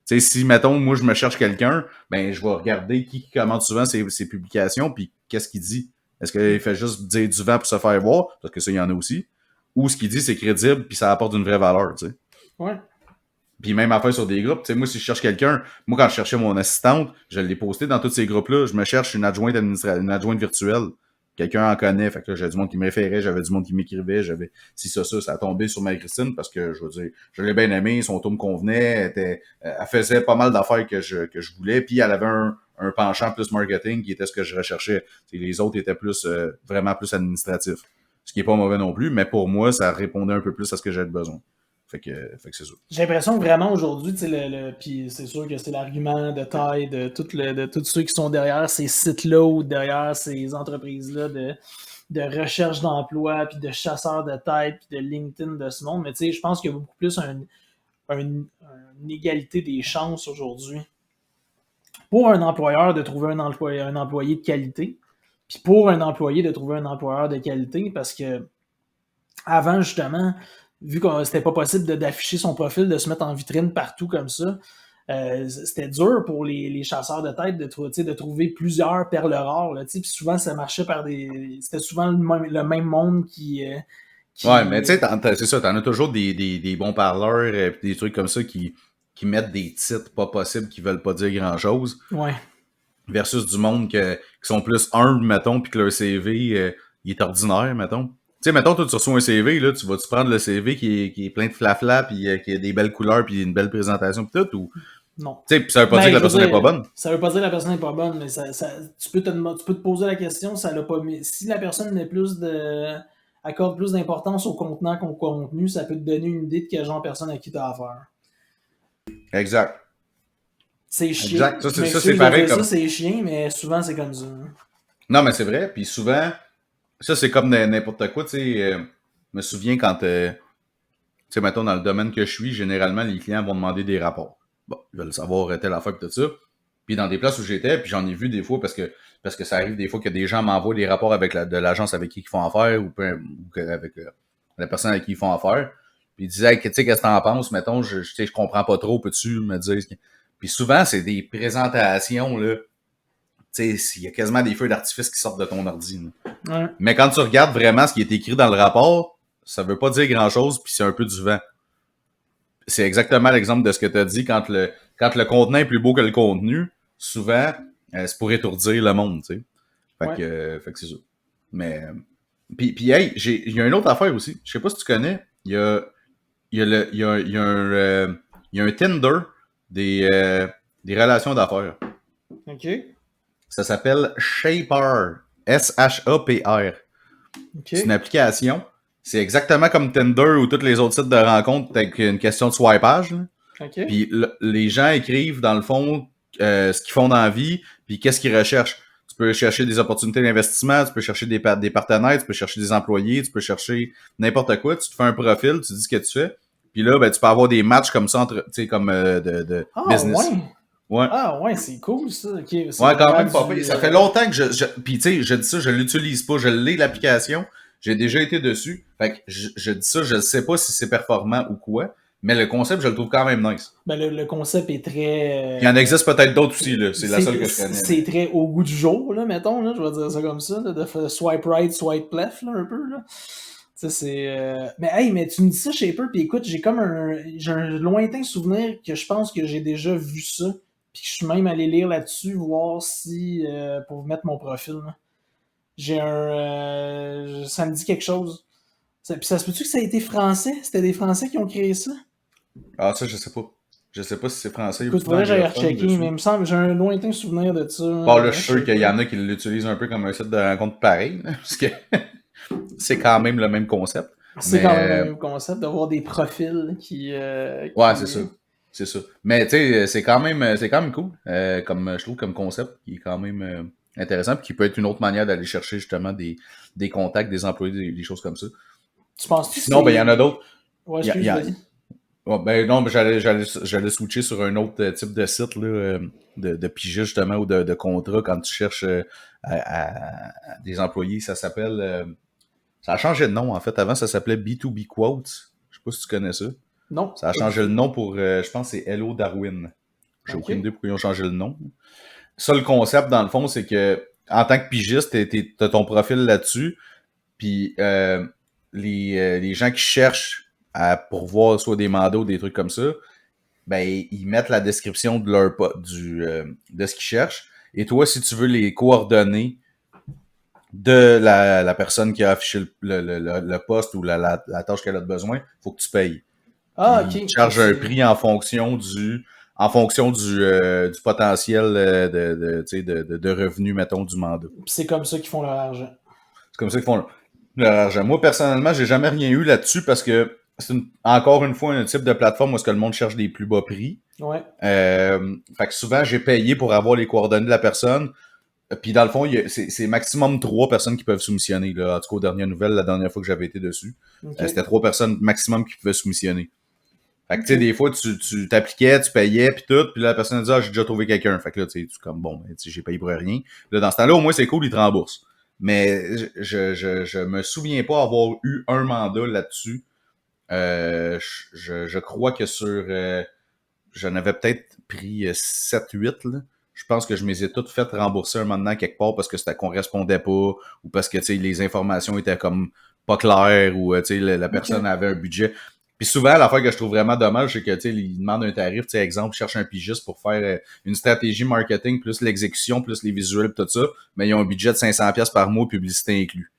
Tu sais, si, mettons, moi, je me cherche quelqu'un, ben, je vais regarder qui commente souvent ses publications, puis qu'est-ce qu'il dit. Est-ce qu'il fait juste dire du vent pour se faire voir? Parce que ça, il y en a aussi. Ou ce qu'il dit, c'est crédible, puis ça apporte une vraie valeur, tu sais. Ouais. Puis même affaire sur des groupes, tu sais, moi, si je cherche quelqu'un, moi, quand je cherchais mon assistante, je l'ai posté dans tous ces groupes-là, je me cherche une adjointe une adjointe virtuelle. Quelqu'un en connaît, fait que là, j'avais du monde qui me référait, j'avais du monde qui m'écrivait, j'avais si ça a tombé sur Marie-Christine parce que, je veux dire, je l'ai bien aimé, son tour me convenait, elle faisait pas mal d'affaires que je voulais, puis elle avait un penchant plus marketing qui était ce que je recherchais. T'sais, les autres étaient plus, vraiment plus administratifs. Ce qui est pas mauvais non plus, mais pour moi, ça répondait un peu plus à ce que j'avais besoin. Fait que c'est ça. J'ai l'impression que vraiment aujourd'hui, tu sais, puis c'est sûr que c'est l'argument de taille de tous ceux qui sont derrière ces sites-là ou derrière ces entreprises-là de recherche d'emploi, puis de chasseurs de tête, puis de LinkedIn de ce monde. Mais tu sais, je pense qu'il y a beaucoup plus une égalité des chances aujourd'hui pour un employeur de trouver un employé de qualité, puis pour un employé de trouver un employeur de qualité, parce que avant, justement, vu que c'était pas possible d'afficher son profil, de se mettre en vitrine partout comme ça, c'était dur pour les chasseurs de tête de trouver plusieurs perles rares. Là, puis souvent, ça marchait par des. C'était souvent le même monde qui. Ouais, mais tu sais, c'est ça, t'en as toujours des bons parleurs et des trucs comme ça qui mettent des titres pas possibles qui veulent pas dire grand-chose. Ouais. Versus du monde qui sont plus humbles, mettons, puis que leur CV, il est ordinaire, mettons. Tu sais, mettons, toi, tu reçois un CV, là, tu vas-tu prendre le CV qui est plein de flafla, puis qui a des belles couleurs, puis une belle présentation, puis tout, ou... Non. Tu sais, pis ça veut pas dire que la personne n'est pas bonne. Ça veut pas dire que la personne n'est pas bonne, mais tu peux te poser la question, ça l'a pas mis. Si la personne accorde plus d'importance au contenant qu'au contenu, ça peut te donner une idée de quel genre de personne à qui tu as affaire. Exact. C'est chiant. Exact. Ça, c'est pareil comme... Ça, c'est chiant, mais souvent, c'est comme ça. Non, mais c'est vrai, puis souvent, ça, c'est comme n'importe quoi, tu sais. Je me souviens quand, tu sais, mettons, dans le domaine que je suis, généralement, les clients vont demander des rapports. Bon, ils veulent savoir telle affaire, puis tout ça. Puis dans des places où j'étais, puis j'en ai vu des fois, parce que ça arrive des fois que des gens m'envoient des rapports avec de l'agence avec qui ils font affaire, ou avec la personne avec qui ils font affaire. Puis ils disaient, hey, tu sais, qu'est-ce que t'en penses, mettons, je comprends pas trop, peux-tu me dire... Puis souvent, c'est des présentations, là. Tu sais, il y a quasiment des feux d'artifice qui sortent de ton ordi. Ouais. Mais quand tu regardes vraiment ce qui est écrit dans le rapport, ça veut pas dire grand-chose, puis c'est un peu du vent. C'est exactement l'exemple de ce que tu as dit. Quand le contenant est plus beau que le contenu, souvent, c'est pour étourdir le monde, tu sais. Fait que c'est ça. Mais... Puis hey, il y a une autre affaire aussi. Je sais pas si tu connais. Il y a un Tinder des relations d'affaires. OK. Ça s'appelle Shapr. S-H-A-P-R. Okay. C'est une application. C'est exactement comme Tinder ou tous les autres sites de rencontres avec une question de swipage. Là. OK. Puis les gens écrivent, dans le fond, ce qu'ils font dans la vie, puis qu'est-ce qu'ils recherchent. Tu peux chercher des opportunités d'investissement, tu peux chercher des partenaires, tu peux chercher des employés, tu peux chercher n'importe quoi. Tu te fais un profil, tu dis ce que tu fais. Puis là, ben, tu peux avoir des matchs comme ça, entre, tu sais, comme de business. Ouais. Ouais. Ah, ouais, c'est cool, ça. Okay, c'est Ouais, quand même vraiment pas pire. Ça fait longtemps que puis tu sais, je dis ça, je l'utilise pas. Je l'ai, l'application. J'ai déjà été dessus. Fait que je dis ça, je sais pas si c'est performant ou quoi. Mais le concept, je le trouve quand même nice. Ben, le concept est très... Il y en existe peut-être d'autres aussi, là. C'est la seule que je connais. C'est très au goût du jour, là, mettons, là, je vais dire ça comme ça, là, de faire swipe right, swipe left, là, un peu, là. Ça, c'est... Mais hey, mais tu me dis ça, Shaper, puis écoute, j'ai un lointain souvenir que je pense que j'ai déjà vu ça, puis que je suis même allé lire là-dessus, voir si... pour mettre mon profil, là. J'ai ça me dit quelque chose. Puis ça se peut-tu que ça a été français? C'était des Français qui ont créé ça? Ah, ça, je sais pas. Je sais pas si c'est français ou Écoute, faudrait que j'aille rechecker, dessus. mais il me semble, j'ai un lointain souvenir de ça. Bon, là, je suis sûr qu'il y en a qui l'utilisent un peu comme un site de rencontre pareil, là, parce que c'est quand même le même concept. C'est quand même le même concept d'avoir des profils qui ouais, c'est ça. C'est ça. Mais tu sais, c'est quand même cool. Comme je trouve comme concept qui est quand même intéressant, puis qui peut être une autre manière d'aller chercher justement des contacts, des employés, des choses comme ça. Tu penses-tu que Sinon, ben il y en a d'autres. Ouais, Ben non, mais j'allais switcher sur un autre type de site là, de pigiste justement ou de contrat quand tu cherches à des employés. Ça s'appelle ça a changé de nom en fait. Avant ça s'appelait B2B Quotes. Je sais pas si tu connais ça. Non. Ça a changé le nom pour je pense que c'est Hello Darwin. J'ai aucune idée pourquoi ils ont changé le nom. Ça, le concept, dans le fond, c'est que en tant que pigiste, t'as ton profil là-dessus. Puis les gens qui cherchent à pourvoir soit des mandats ou des trucs comme ça, ben ils mettent la description de leur de ce qu'ils cherchent. Et toi, si tu veux les coordonnées de la personne qui a affiché le poste ou la tâche qu'elle a besoin, faut que tu payes. Ah, Puis ok. ils chargent un prix en fonction du potentiel de revenus, mettons, du mandat. C'est comme ça qu'ils font leur argent. C'est comme ça qu'ils font leur argent. Moi, personnellement, j'ai jamais rien eu là-dessus parce que c'est encore une fois un type de plateforme où est-ce que le monde cherche des plus bas prix. Ouais. Fait que souvent, j'ai payé pour avoir les coordonnées de la personne. Puis dans le fond, c'est maximum 3 personnes qui peuvent soumissionner. Là. En tout cas, aux dernières nouvelles, la dernière fois que j'avais été dessus, Okay. c'était 3 personnes maximum qui pouvaient soumissionner. Fait que tu sais, des fois, tu t'appliquais, tu payais, puis tout, puis là, la personne dit « Ah, j'ai déjà trouvé quelqu'un. » Fait que là, tu sais, comme bon, j'ai payé pour rien. Là, dans ce temps-là, au moins, c'est cool, ils te remboursent. Mais je me souviens pas avoir eu un mandat là-dessus. Je crois que sur... j'en avais peut-être pris 7-8, là. Je pense que je me les ai toutes faites rembourser un moment quelque part parce que ça correspondait pas ou parce que, tu sais, les informations étaient comme pas claires ou, tu sais, la personne avait un budget. Puis souvent, l'affaire que je trouve vraiment dommage, c'est que, tu sais, ils demandent un tarif, tu sais, exemple, cherche un pigiste pour faire une stratégie marketing plus l'exécution plus les visuels tout ça, mais ils ont un budget de 500$ par mois, publicité inclus.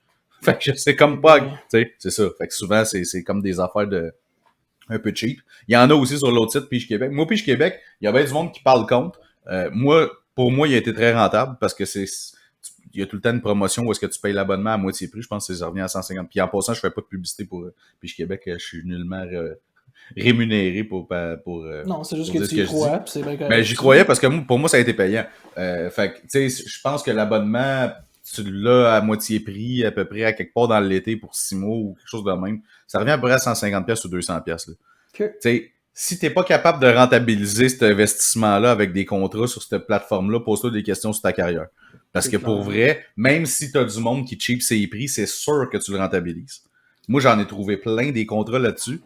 Fait que c'est comme pas, tu sais, c'est ça. Fait que souvent, c'est comme des affaires de un peu cheap. Il y en a aussi sur l'autre site, Pige Québec. Moi, Pige Québec, il y a bien du monde qui parle contre. Pour moi, il a été très rentable parce que il y a tout le temps une promotion où est-ce que tu payes l'abonnement à moitié prix. Je pense que ça revient à 150. Puis en passant, je fais pas de publicité pour Pige Québec. Je suis nullement rémunéré pour non, c'est juste pour que dire tu ce y je crois, dis. puis c'est bien correct. Mais j'y croyais parce que pour moi, ça a été payant. Fait que, tu sais, je pense que l'abonnement, tu l'as à moitié prix, à peu près à quelque part dans l'été pour 6 mois ou quelque chose de même. Ça revient à peu près à 150$ ou 200$. Là. Okay. Tu sais, si t'es pas capable de rentabiliser cet investissement-là avec des contrats sur cette plateforme-là, pose-toi des questions sur ta carrière. Parce que pour vrai, même si t'as du monde qui cheap ses prix, c'est sûr que tu le rentabilises. Moi, j'en ai trouvé plein des contrats là-dessus.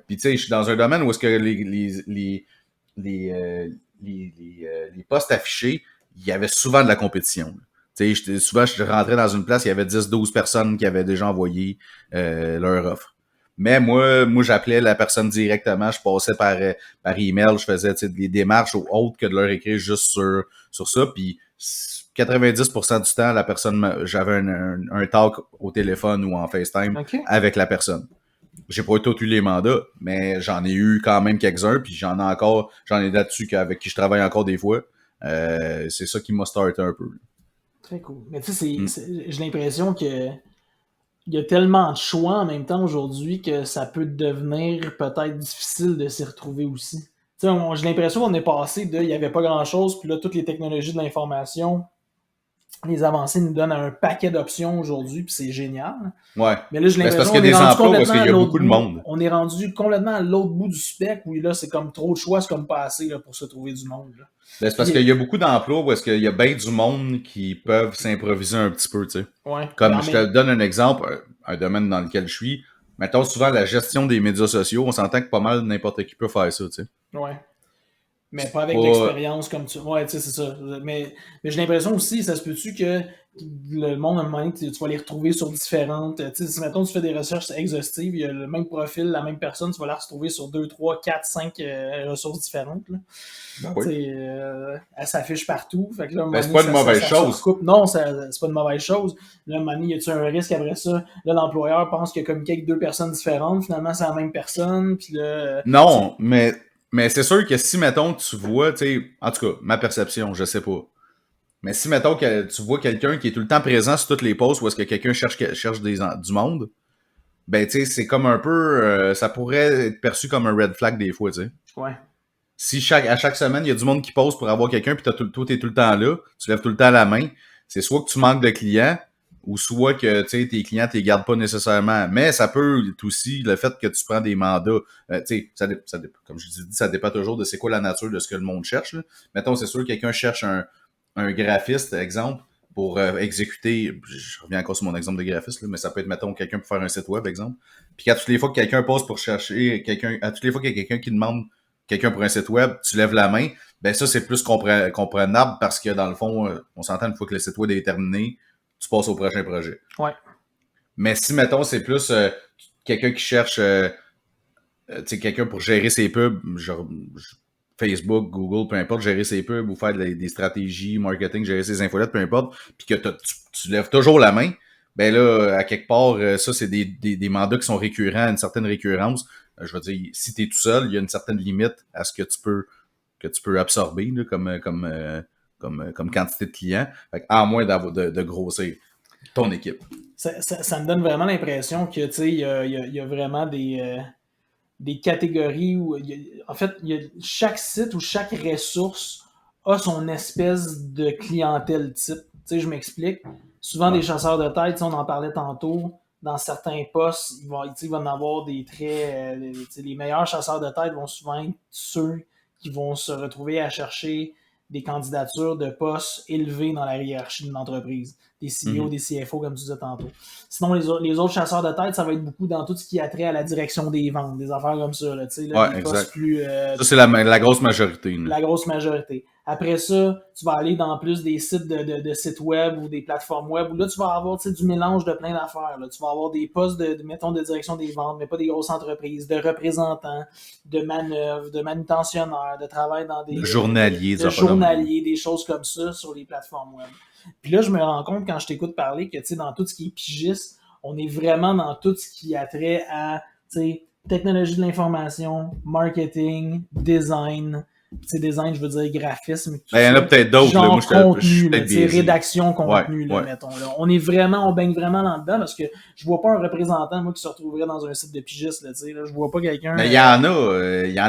Puis tu sais, je suis dans un domaine où est-ce que les postes affichés, il y avait souvent de la compétition. Tu sais, souvent, je rentrais dans une place, il y avait 10-12 personnes qui avaient déjà envoyé leur offre. Mais moi, j'appelais la personne directement, je passais par email, je faisais des démarches autres que de leur écrire juste sur ça. Puis 90% du temps, la personne, j'avais un talk au téléphone ou en FaceTime avec la personne. J'ai pas tout eu les mandats, mais j'en ai eu quand même quelques-uns, puis j'en ai là-dessus avec qui je travaille encore des fois. C'est ça qui m'a starté un peu. Très cool. Mais tu sais, j'ai l'impression que il y a tellement de choix en même temps aujourd'hui que ça peut devenir peut-être difficile de s'y retrouver aussi. Tu sais, j'ai l'impression qu'on est passé il n'y avait pas grand-chose, puis là, toutes les technologies de l'information, les avancées nous donnent un paquet d'options aujourd'hui, puis c'est génial. Ouais. Mais là, j'ai Ben, c'est parce l'impression qu'il qu'on y a est des rendu emplois parce complètement qu'il à y a l'autre beaucoup de bout. monde. On est rendu complètement à l'autre bout du spectre, où là, c'est comme trop de choix, c'est comme pas assez là, pour se trouver du monde. Là. Ben, c'est parce qu'il y a beaucoup d'emplois où est-ce qu'il y a bien du monde qui peuvent s'improviser un petit peu, tu sais. Ouais. Comme je te donne un exemple, un domaine dans lequel je suis. Mettons souvent la gestion des médias sociaux, on s'entend que pas mal n'importe qui peut faire ça, tu sais. Ouais. Mais C'est pas avec pas... l'expérience comme tu. Ouais, tu sais, c'est ça. Mais j'ai l'impression aussi, ça se peut-tu que le monde, à un moment donné, tu vas les retrouver sur différentes. Tu sais, si mettons, tu fais des recherches exhaustives, il y a le même profil, la même personne, tu vas la retrouver sur 2, 3, 4, 5 ressources différentes. Là. Ben oui. Elle s'affiche partout. Fait que là, Ben, c'est pas une mauvaise chose. Non, c'est pas une mauvaise chose. Là, à un moment donné, y a-tu un risque après ça? Là, l'employeur pense qu'il a communiqué avec deux personnes différentes. Finalement, c'est la même personne. Puis là. Non, mais c'est sûr que si, mettons, tu vois, tu sais, en tout cas, ma perception, je sais pas. Mais si, mettons, que tu vois quelqu'un qui est tout le temps présent sur toutes les posts où est-ce que quelqu'un cherche du monde, ben, tu sais, c'est comme un peu... ça pourrait être perçu comme un red flag des fois, tu sais. Ouais. Si à chaque semaine, il y a du monde qui pose pour avoir quelqu'un, puis toi, t'es tout le temps là, tu lèves tout le temps la main, c'est soit que tu manques de clients, ou soit que, tu sais, tes clients, tu les gardes pas nécessairement. Mais ça peut être aussi le fait que tu prends des mandats. Tu sais, comme je dis, ça dépend toujours de c'est quoi la nature de ce que le monde cherche. Là. Mettons, c'est sûr que quelqu'un cherche un graphiste, exemple, pour exécuter, je reviens encore sur mon exemple de graphiste, là, mais ça peut être, mettons, quelqu'un pour faire un site web, exemple. Puis à toutes les fois que quelqu'un pose pour chercher quelqu'un, à toutes les fois qu'il y a quelqu'un qui demande quelqu'un pour un site web, tu lèves la main, ben ça, c'est plus comprenable parce que dans le fond, on s'entend une fois que le site web est terminé, tu passes au prochain projet. Ouais. Mais si, mettons, c'est plus quelqu'un qui cherche tu sais, quelqu'un pour gérer ses pubs, genre Facebook, Google, peu importe, gérer ses pubs ou faire des stratégies, marketing, gérer ses infolettes, peu importe, puis que tu lèves toujours la main, ben là, à quelque part, ça, c'est des mandats qui sont récurrents, une certaine récurrence. Je veux dire, si tu es tout seul, il y a une certaine limite à ce que tu peux absorber là, comme quantité de clients, fait, à moins de grossir ton équipe. Ça me donne vraiment l'impression que, tu sais, il y a vraiment des catégories où, en fait, chaque site ou chaque ressource a son espèce de clientèle type. Tu sais, je m'explique. Souvent, des chasseurs de tête, on en parlait tantôt, dans certains postes, il va en avoir des traits. Les meilleurs chasseurs de tête vont souvent être ceux qui vont se retrouver à chercher des candidatures de postes élevés dans la hiérarchie d'une entreprise. Des CEO, des CFO, comme tu disais tantôt. Sinon, les autres chasseurs de tête, ça va être beaucoup dans tout ce qui a trait à la direction des ventes, des affaires comme ça. Là, ouais, des exact. postes plus, ça, c'est la grosse majorité. La grosse majorité. Après ça, tu vas aller dans plus des sites de sites web ou des plateformes web où là, tu vas avoir du mélange de plein d'affaires. Là. Tu vas avoir des postes mettons, de direction des ventes, mais pas des grosses entreprises, de représentants, de manœuvres, de manutentionnaires, de travail dans des... journaliers, des choses comme ça sur les plateformes web. Puis là, je me rends compte quand je t'écoute parler que, tu sais, dans tout ce qui est pigiste, on est vraiment dans tout ce qui a trait à, tu sais, technologie de l'information, marketing, design. Tu sais, design, je veux dire graphisme. Il y en a peut-être d'autres. Genre là. Moi, contenu, rédaction contenu, ouais. mettons. Là. On baigne vraiment là-dedans parce que je vois pas un représentant, moi, qui se retrouverait dans un site de pigiste. Là, là, je vois pas quelqu'un... Mais il y en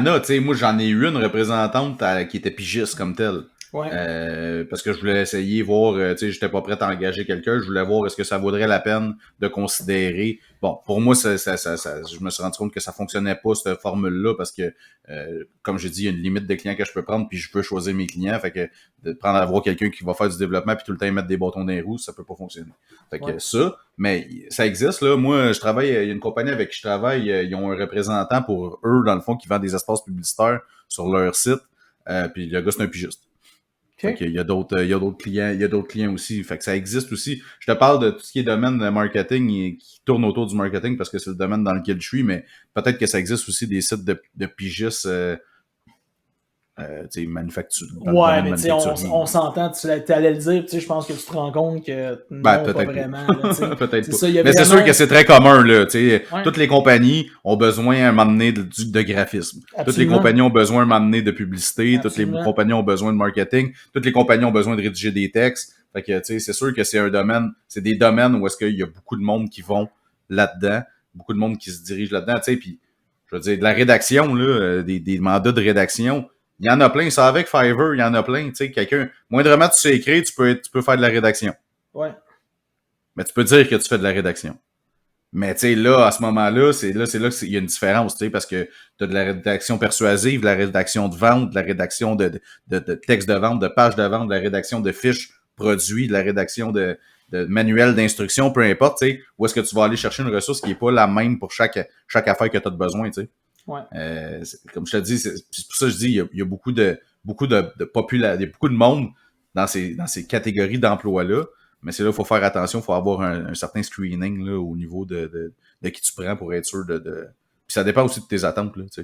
a, tu sais, moi, j'en ai eu une représentante qui était pigiste comme telle. Ouais. Parce que je voulais essayer, voir, tu sais, j'étais pas prêt à engager quelqu'un, je voulais voir est-ce que ça vaudrait la peine de considérer. Bon, pour moi, je me suis rendu compte que ça fonctionnait pas, cette formule-là, parce que, comme j'ai dit, il y a une limite de clients que je peux prendre, puis je peux choisir mes clients, fait que de prendre à voir quelqu'un qui va faire du développement, puis tout le temps mettre des bâtons dans les roues, ça peut pas fonctionner. Fait que ça, mais ça existe, là. Moi, il y a une compagnie avec qui je travaille, ils ont un représentant pour eux, dans le fond, qui vend des espaces publicitaires sur leur site, puis le gars, c'est un pigiste. Fait qu'il y a d'autres clients aussi. Fait que ça existe aussi. Je te parle de tout ce qui est domaine de marketing qui tourne autour du marketing parce que c'est le domaine dans lequel je suis, mais peut-être que ça existe aussi des sites de pigistes manufacture. Ouais, mais tu sais, on s'entend, tu allais le dire, tu sais, je pense que tu te rends compte que non, pas vraiment. Là, peut-être pas. Ça, mais c'est sûr que c'est très commun, là, tu sais. Ouais. Toutes les compagnies ont besoin à un moment donné de graphisme. Absolument. Toutes les compagnies ont besoin à un moment donné de publicité. Absolument. Toutes les compagnies ont besoin de marketing. Toutes les compagnies ont besoin de rédiger des textes. Fait que, tu sais, c'est sûr que c'est des domaines où est-ce qu'il y a beaucoup de monde qui vont là-dedans, beaucoup de monde qui se dirige là-dedans, tu sais, puis je veux dire, de la rédaction, là, des mandats de rédaction, il y en a plein, ça avec Fiverr, il y en a plein, tu sais, quelqu'un, moindrement tu sais écrire, tu peux faire de la rédaction. Ouais. Mais tu peux dire que tu fais de la rédaction. Mais tu sais, là, à ce moment-là, c'est là qu'il y a une différence, tu sais, parce que tu as de la rédaction persuasive, de la rédaction de vente, de la rédaction de textes de vente, de pages de vente, de la rédaction de fiches produits, de la rédaction de manuels d'instruction, peu importe, tu sais, où est-ce que tu vas aller chercher une ressource qui n'est pas la même pour chaque affaire que tu as de besoin, tu sais. Ouais. Comme je te dis, c'est pour ça que je dis, il y a beaucoup de monde dans ces catégories d'emplois-là. Mais c'est là qu'il faut faire attention, il faut avoir un certain screening là, au niveau de qui tu prends pour être sûr de. Puis ça dépend aussi de tes attentes, là, tu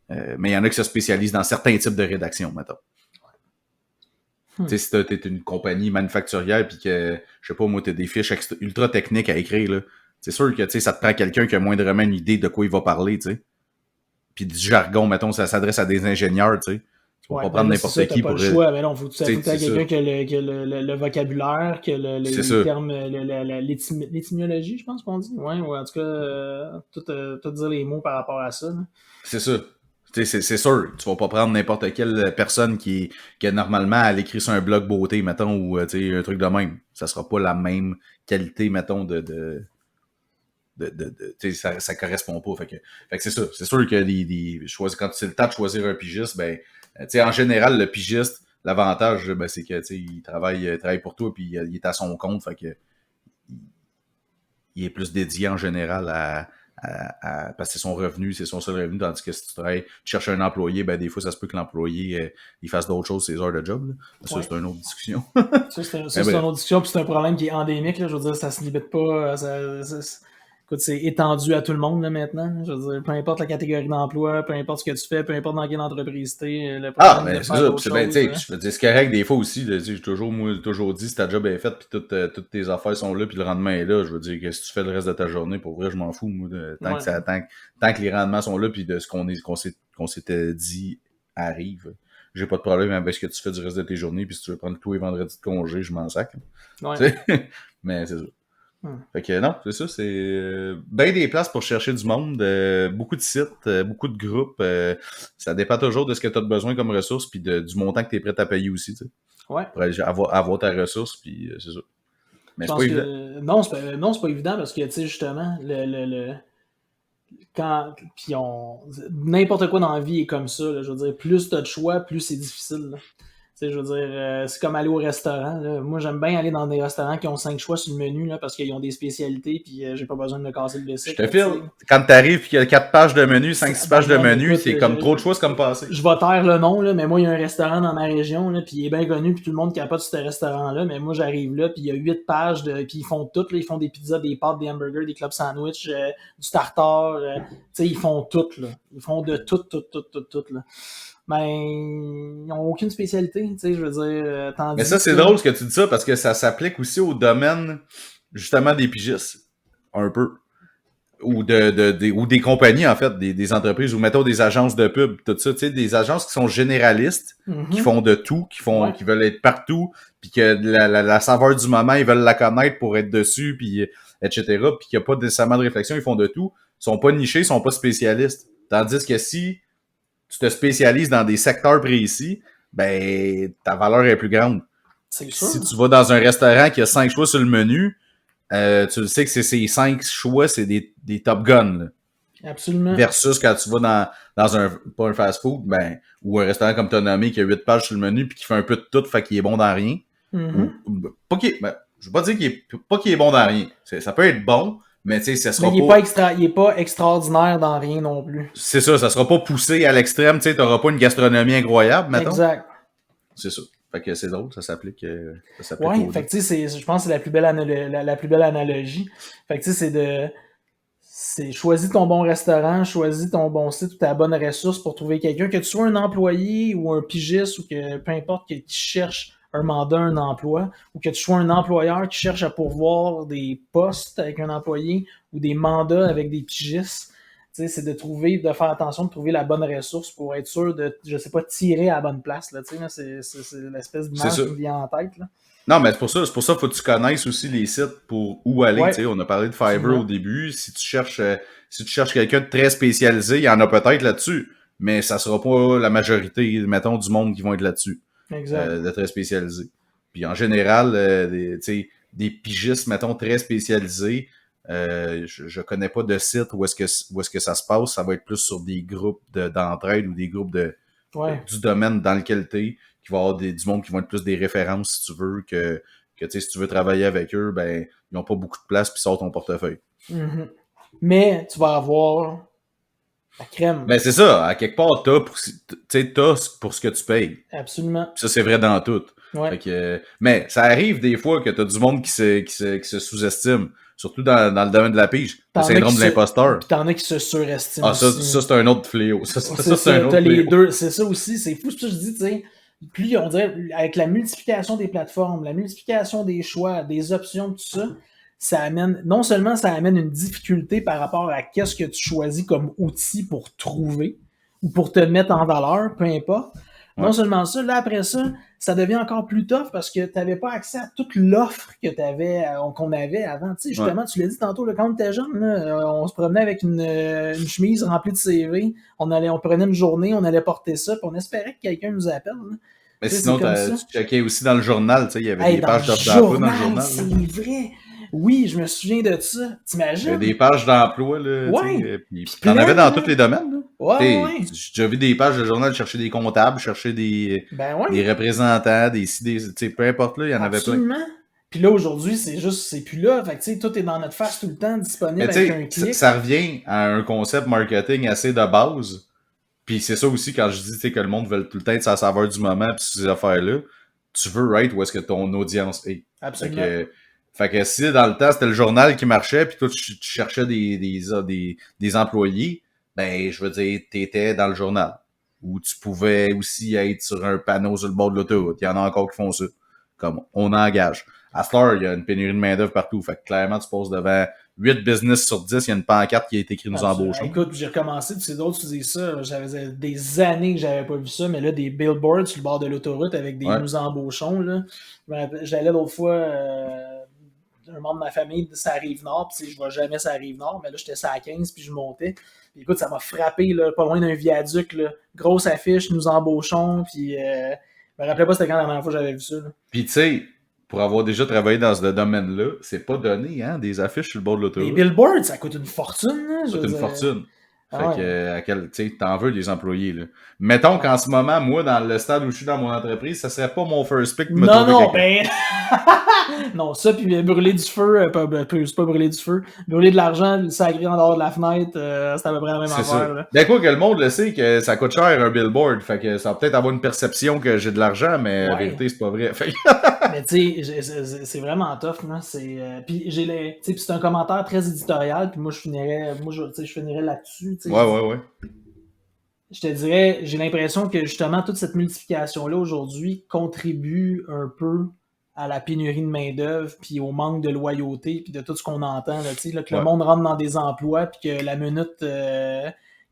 sais. Mais il y en a qui se spécialisent dans certains types de rédaction, mettons. Tu sais, si t'es une compagnie manufacturière puis que, je sais pas, moi, t'as des fiches ultra techniques à écrire, là, c'est sûr que, tu sais, ça te prend quelqu'un qui a moindrement une idée de quoi il va parler, tu sais. Puis du jargon, mettons, ça s'adresse à des ingénieurs, tu sais. Tu vas pas prendre n'importe qui pour... pour... Pas le choix, mais non, faut que tu aies quelqu'un qui a le vocabulaire, qui a les termes, l'étymologie, je pense qu'on dit. Ouais, en tout cas, tout dire les mots par rapport à ça. Là. C'est ça. C'est sûr, tu vas pas prendre n'importe quelle personne qui normalement elle écrit sur un blog beauté, mettons, ou un truc de même. Ça sera pas la même qualité, mettons, ça correspond pas. Fait que c'est ça. C'est sûr que quand c'est le temps de choisir un pigiste, ben, en général, le pigiste, l'avantage, ben, c'est que il travaille pour toi puis il est à son compte. Fait que il est plus dédié en général parce que c'est son revenu, c'est son seul revenu, tandis que si tu cherches un employé, ben des fois ça se peut que l'employé il fasse d'autres choses ses heures de job. Là. Ça, c'est une autre discussion. C'est une autre discussion, puis c'est un problème qui est endémique. Là, je veux dire, ça se limite pas. Écoute, c'est étendu à tout le monde là, maintenant. Je veux dire, peu importe la catégorie d'emploi, peu importe ce que tu fais, peu importe dans quelle entreprise t'es. Mais c'est ça. C'est bien, je veux dire, c'est correct des fois aussi. J'ai toujours dit, si ta job est faite, puis toutes tes affaires sont là, puis le rendement est là, je veux dire, que si tu fais le reste de ta journée, pour vrai, je m'en fous. Moi, tant que les rendements sont là, puis de ce qu'on s'était dit arrive. J'ai pas de problème avec ce que tu fais du reste de tes journées, puis si tu veux prendre tous les vendredis de congé, je m'en sac. Ouais. Mais c'est ça. Fait que non, c'est ça, c'est bien des places pour chercher du monde, beaucoup de sites, beaucoup de groupes. Ça dépend toujours de ce que tu as besoin comme ressource, puis du montant que tu es prêt à payer aussi, tu sais. Ouais. Pour avoir ta ressource, puis c'est ça. Mais c'est pas évident. Non, c'est pas évident parce que, tu sais, justement, puis n'importe quoi dans la vie est comme ça, là, je veux dire, plus t'as de choix, plus c'est difficile. Là. Tu sais, je veux dire, c'est comme aller au restaurant. Là. Moi, j'aime bien aller dans des restaurants qui ont 5 choix sur le menu là, parce qu'ils ont des spécialités puis j'ai pas besoin de me casser le bicycle. Je te file. Quand t'arrives et qu'il y a 4 pages de menu, 5-6 pages de menu, c'est comme trop de choix, c'est comme passé. Je vais taire le nom, là, mais moi, il y a un restaurant dans ma région, là, puis il est bien connu, puis tout le monde capote sur ce restaurant-là, mais moi, j'arrive là, puis il y a 8 pages, puis ils font tout, là, ils font des pizzas, des pâtes, des hamburgers, des club sandwich, du tartare, tu sais, ils font tout, là. Ils font de tout, là. Mais ils n'ont aucune spécialité, tu sais, je veux dire. Mais ça, c'est drôle ce que tu dis ça, parce que ça s'applique aussi au domaine, justement, des pigistes. Un peu. Ou des compagnies, en fait, des entreprises, ou mettons des agences de pub, tout ça, tu sais, des agences qui sont généralistes, qui font de tout, qui veulent être partout, puis que la saveur du moment, ils veulent la connaître pour être dessus, puis etc., puis qu'il n'y a pas nécessairement de réflexion, ils font de tout. Ils sont pas nichés, ils sont pas spécialistes. Tandis que si tu te spécialises dans des secteurs précis, ben ta valeur est plus grande. C'est sûr. Si tu vas dans un restaurant qui a 5 choix sur le menu, tu le sais que ces 5 choix, c'est des Top Gun. Là. Absolument. Versus quand tu vas dans pas un fast-food, ben, ou un restaurant comme tu as nommé qui a 8 pages sur le menu puis qui fait un peu de tout, fait qu'il est bon dans rien. Mm-hmm. Je veux pas dire qu'il est bon dans rien. Ça peut être bon, mais tu sais, ça sera il est pas extraordinaire dans rien non plus. C'est ça sera pas poussé à l'extrême, tu sais, t'auras pas une gastronomie incroyable, mettons. Exact. C'est ça. Fait que c'est drôle, ça s'applique ouais, fait que tu sais, je pense que c'est la plus belle analogie. Fait que tu sais, c'est choisis ton bon restaurant, choisis ton bon site ou ta bonne ressource pour trouver quelqu'un, que tu sois un employé ou un pigiste ou que peu importe qui cherche un mandat, un emploi, ou que tu sois un employeur qui cherche à pourvoir des postes avec un employé ou des mandats avec des pigistes. Tu sais, c'est de faire attention, de trouver la bonne ressource pour être sûr de, je sais pas, tirer à la bonne place. Là, tu sais, là, c'est l'espèce d'image qui me vient en tête. Là. Non, mais c'est pour ça qu'il faut que tu connaisses aussi les sites pour où aller. Ouais, Tu sais, on a parlé de Fiverr au absolument. début. Si tu cherches quelqu'un de très spécialisé, il y en a peut-être là-dessus, mais ça sera pas la majorité, mettons, du monde qui vont être là-dessus, Exact. de très spécialisé. Puis en général, tu sais, des pigistes, mettons, très spécialisés, je connais pas de site où est-ce que ça se passe. Ça va être plus sur des groupes d'entraide ou des groupes Ouais. du domaine dans lequel t'es, qu'il va y avoir du monde qui vont être plus des références si tu veux, que tu sais, si tu veux travailler avec eux, ben, ils n'ont pas beaucoup de place puis sort ton portefeuille. Mhm. Mais tu vas avoir la crème. Ben, c'est ça. À quelque part, t'as pour ce que tu payes. Absolument. Puis ça, c'est vrai dans tout. Ouais. Fait que, mais ça arrive des fois que t'as du monde qui se sous-estime. Surtout dans le domaine de la pige. Le T'en as qui syndrome de l'imposteur. Puis t'en as qui se surestiment Ah, aussi. c'est un autre fléau. Ça, C'est c'est un ça, autre t'as les fléau. deux. C'est ça aussi, c'est fou. C'est pour ça que je dis, tu sais, plus on dirait, avec la multiplication des plateformes, la multiplication des choix, des options, tout ça, ça amène, non seulement ça amène une difficulté par rapport à qu'est-ce que tu choisis comme outil pour trouver ou pour te mettre en valeur, peu importe. Ouais. Non seulement ça, là après ça, ça devient encore plus tough parce que tu n'avais pas accès à toute l'offre que qu'on avait avant. Tu sais, justement, Ouais. tu l'as dit tantôt, là, quand on était jeune, là, on se promenait avec une chemise remplie de CV, on prenait une journée, on allait porter ça, puis on espérait que quelqu'un nous appelle. Là. Mais Tu sais, c'est sinon, comme ça. tu checkais aussi dans le journal, tu sais, il y avait Hey, des dans le pages d'offres d'emploi dans le journal, journal. c'est Là. vrai. Oui, je me souviens de ça. Il y avait T'imagines? des pages d'emploi, là, tu Ouais. sais, puis Puis t'en avais plein, dans là. tous les domaines, là. Ouais, Tu ouais. j'ai déjà vu des pages de journal chercher des comptables, chercher Ben ouais. des représentants, tu sais, peu importe, là, il y en avait plein. Absolument. Puis là, aujourd'hui, c'est plus là. Fait que, tu sais, tout est dans notre face tout le temps, Mais disponible tu avec un sais, clic. ça revient à un concept marketing assez de base. Puis c'est ça aussi quand je dis, tu sais, que le monde veut tout le temps être sa saveur du moment puis ces affaires-là. Tu veux être où est-ce que ton audience est. Absolument. Fait que si dans le temps, c'était le journal qui marchait, puis toi, tu cherchais des employés, ben, je veux dire, t'étais dans le journal. Ou tu pouvais aussi être sur un panneau sur le bord de l'autoroute. Il y en a encore qui font ça. Comme, on engage. À cette heure, il y a une pénurie de main-d'œuvre partout. Fait que clairement, tu passes devant 8 business sur 10, il y a une pancarte qui a été écrite nous Absolument. embauchons. Écoute, j'ai recommencé, tu sais, d'autres, tu dis ça. J'avais des années que j'avais pas vu ça, mais là, des billboards sur le bord de l'autoroute avec des Ouais. nous embauchons, là. J'allais l'autre fois, un membre de ma famille, ça arrive nord, puis je vais jamais ça arrive nord, mais là, j'étais ça à 15, puis je montais. Puis écoute, ça m'a frappé, là, pas loin d'un viaduc, là. Grosse affiche, nous embauchons, puis je me rappelais pas c'était quand la dernière fois que j'avais vu ça, là. Puis tu sais, pour avoir déjà travaillé dans ce domaine-là, c'est pas donné, hein, des affiches sur le bord de Des l'autoroute. billboards, ça coûte une fortune, là. C'est une fortune. Fait Ah ouais. que, tu sais, t'en veux des employés, là. Mettons qu'en ce moment, moi, dans le stade où je suis dans mon entreprise, ça serait pas mon first pick de me trouver Non, quelqu'un. non, ça, puis brûler du feu, c'est pas brûler du feu, brûler de l'argent, le sacré en dehors de la fenêtre, c'est à peu près la même C'est affaire. ça. Là. Ben quoi que le monde le sait que ça coûte cher un billboard, fait que ça va peut-être avoir une perception que j'ai de l'argent, mais la vérité, c'est pas vrai. Fait que... Mais tu sais, c'est vraiment tough, là. Puis c'est un commentaire très éditorial, puis moi je finirais là-dessus. Ouais. Je te dirais, j'ai l'impression que justement toute cette multiplication-là aujourd'hui contribue un peu à la pénurie de main-d'œuvre, puis au manque de loyauté, puis de tout ce qu'on entend, là, là, que le monde rentre dans des emplois, puis que la minute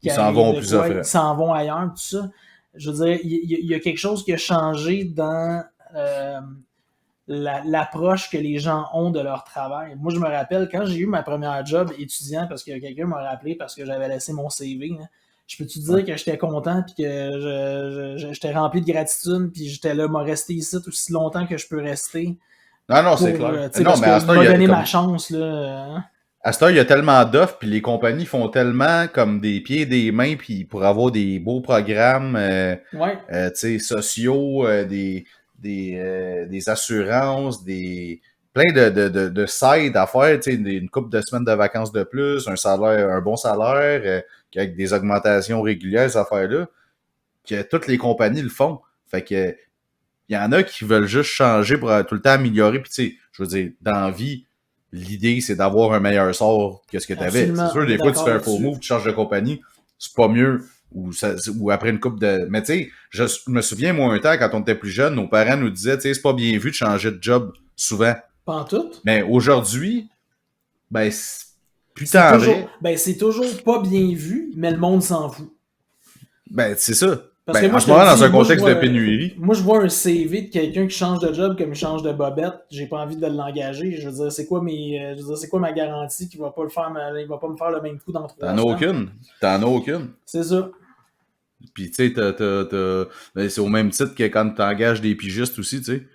ils s'en vont plus offrant. ils s'en vont ailleurs, tout ça. Je veux dire, il y a quelque chose qui a changé dans l'approche que les gens ont de leur travail. Moi, je me rappelle, quand j'ai eu ma première job étudiant, parce que quelqu'un m'a rappelé parce que j'avais laissé mon CV, là, je peux te dire que j'étais content puis que j'étais rempli de gratitude puis j'étais là, m'a resté ici aussi longtemps que je peux rester. Non, c'est clair. Non, parce que m'a donné ma chance. Là. À ce temps, il y a tellement d'offres, puis les compagnies font tellement comme des pieds et des mains, puis pour avoir des beaux programmes sociaux, des assurances, plein de sides à faire, une couple de semaines de vacances de plus, un bon salaire, avec des augmentations régulières, ces affaires-là, que toutes les compagnies le font. Fait que il y en a qui veulent juste changer pour tout le temps améliorer. Puis tu sais, je veux dire, dans la vie, l'idée, c'est d'avoir un meilleur sort que ce que tu avais. C'est sûr, des fois, tu fais un faux move, tu changes de compagnie, c'est pas mieux. Ou après une coupe de... Mais tu sais, je me souviens, moi, un temps, quand on était plus jeune, nos parents nous disaient, tu sais, c'est pas bien vu de changer de job souvent. Pas en tout. Mais aujourd'hui, ben, putain vrai. Ben, c'est toujours pas bien vu, mais le monde s'en fout. Ben, c'est ça. Parce que moi, en ce moment, dans un contexte de pénurie. Moi, je vois un CV de quelqu'un qui change de job comme il change de bobette. J'ai pas envie de l'engager. Je veux dire, c'est quoi ma garantie qu'il va pas il va pas me faire le même coup dans 3 ans? T'en as aucune. C'est ça. Puis, tu sais, c'est au même titre que quand t'engages des pigistes aussi, tu sais.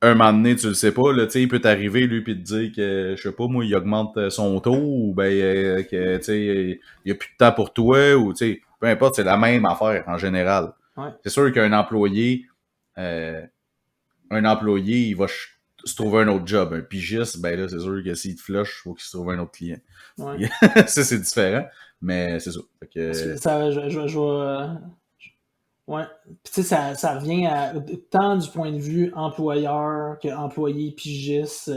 Un moment donné, tu le sais pas, là, tu sais, il peut t'arriver, lui, puis te dire que, je sais pas, moi, il augmente son taux, ou que, tu sais, il y a plus de temps pour toi, ou, tu sais, peu importe, c'est la même affaire, en général. Ouais. C'est sûr qu'un employé, il va se trouver un autre job. Un pigiste, ben là, c'est sûr que s'il te flush, il faut qu'il se trouve un autre client. Ouais. Ça, c'est différent, mais c'est ça. Fait que... Ouais. Puis tu sais, ça revient à tant du point de vue employeur que employé, pigiste, tu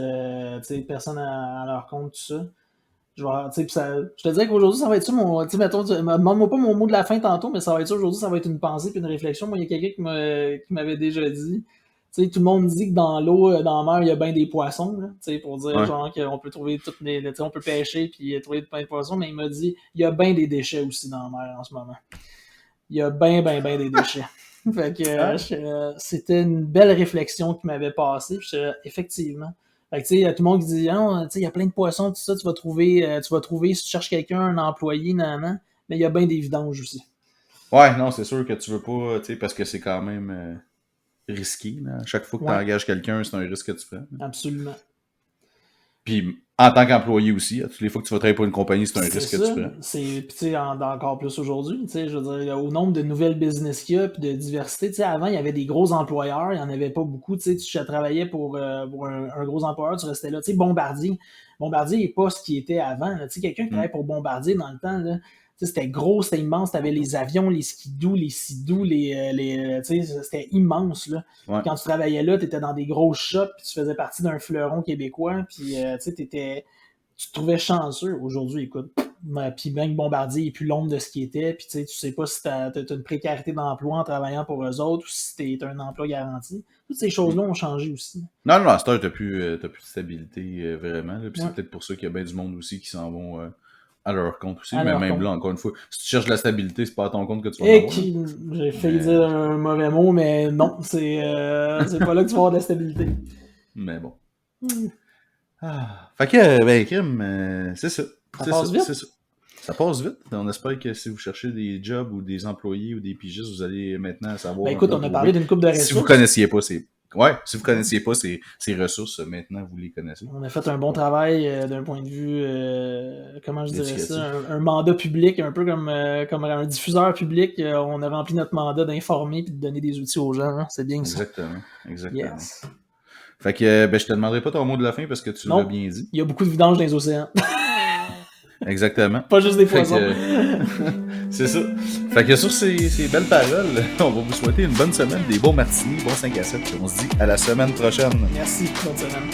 sais, personne à leur compte, tout ça. Je te dirais qu'aujourd'hui, ça va être ça mon. Tu sais, mettons, demande-moi pas mon mot de la fin tantôt, mais ça va être ça aujourd'hui, ça va être une pensée puis une réflexion. Moi, il y a quelqu'un qui m'avait déjà dit. Tu sais, tout le monde dit que dans l'eau, dans la mer, il y a bien des poissons, là, tu sais, pour dire genre qu'on peut trouver toutes les. Tu sais, on peut pêcher puis trouver plein de poissons, mais il m'a dit il y a bien des déchets aussi dans la mer en ce moment. Il y a bien des déchets. Fait que c'était une belle réflexion qui m'avait passé. Puis effectivement. Fait que tu sais, tout le monde qui dit tu sais, il y a plein de poissons, tout ça, tu vas trouver si tu cherches quelqu'un, un employé, nan, mais il y a bien des vidanges aussi. Ouais, non, c'est sûr que tu veux pas, tu sais, parce que c'est quand même risqué. Là. Chaque fois que tu engages quelqu'un, c'est un risque que tu prends. Absolument. Puis en tant qu'employé aussi, toutes les fois que tu vas travailler pour une compagnie, c'est un risque que tu prends. Puis tu sais, encore plus aujourd'hui, tu sais, je veux dire, au nombre de nouvelles business qu'il y a, puis de diversité, tu sais, avant, il y avait des gros employeurs, il n'y en avait pas beaucoup, tu sais, tu travaillais pour un gros employeur, tu restais là, tu sais, Bombardier n'est pas ce qui était avant, tu sais, quelqu'un qui travaillait pour Bombardier dans le temps, là, c'était gros, c'était immense, t'avais les avions, les skidoo, les sidou, c'était immense, là. Ouais. Quand tu travaillais là, t'étais dans des grosses shops, puis tu faisais partie d'un fleuron québécois, puis tu te trouvais chanceux. Aujourd'hui, écoute, puis même Bombardier est plus l'ombre de ce qu'il était, puis tu sais pas si t'as une précarité d'emploi en travaillant pour eux autres, ou si t'es un emploi garanti. Toutes ces choses-là ont changé aussi. Non, à cette heure, t'as plus de stabilité, vraiment, puis c'est peut-être pour ça qu'il y a bien du monde aussi qui s'en vont... à leur compte aussi, mais même là, encore une fois, si tu cherches de la stabilité, c'est pas à ton compte que tu vas avoir. J'ai failli dire un mauvais mot, mais non, c'est pas là que tu vas avoir de la stabilité. Mais bon. Fait que, crime, c'est ça. Ça passe vite. C'est ça. Ça passe vite. On espère que si vous cherchez des jobs ou des employés ou des pigistes, vous allez maintenant savoir... écoute, on a parlé d'une couple de ressources. Si vous connaissiez pas ces ressources, maintenant, vous les connaissez. On a fait un bon travail d'un point de vue, comment je dirais ça, un mandat public, un peu comme un diffuseur public. On a rempli notre mandat d'informer et de donner des outils aux gens. Hein. C'est bien ça. Exactement. Yes. Fait que je te demanderai pas ton mot de la fin parce que tu l'as bien dit. Il y a beaucoup de vidanges dans les océans. Exactement. Pas juste des poissons. C'est ça. Fait que sur ces belles paroles, on va vous souhaiter une bonne semaine, des bons matinées, bons 5 à 7. On se dit à la semaine prochaine. Merci, bonne semaine.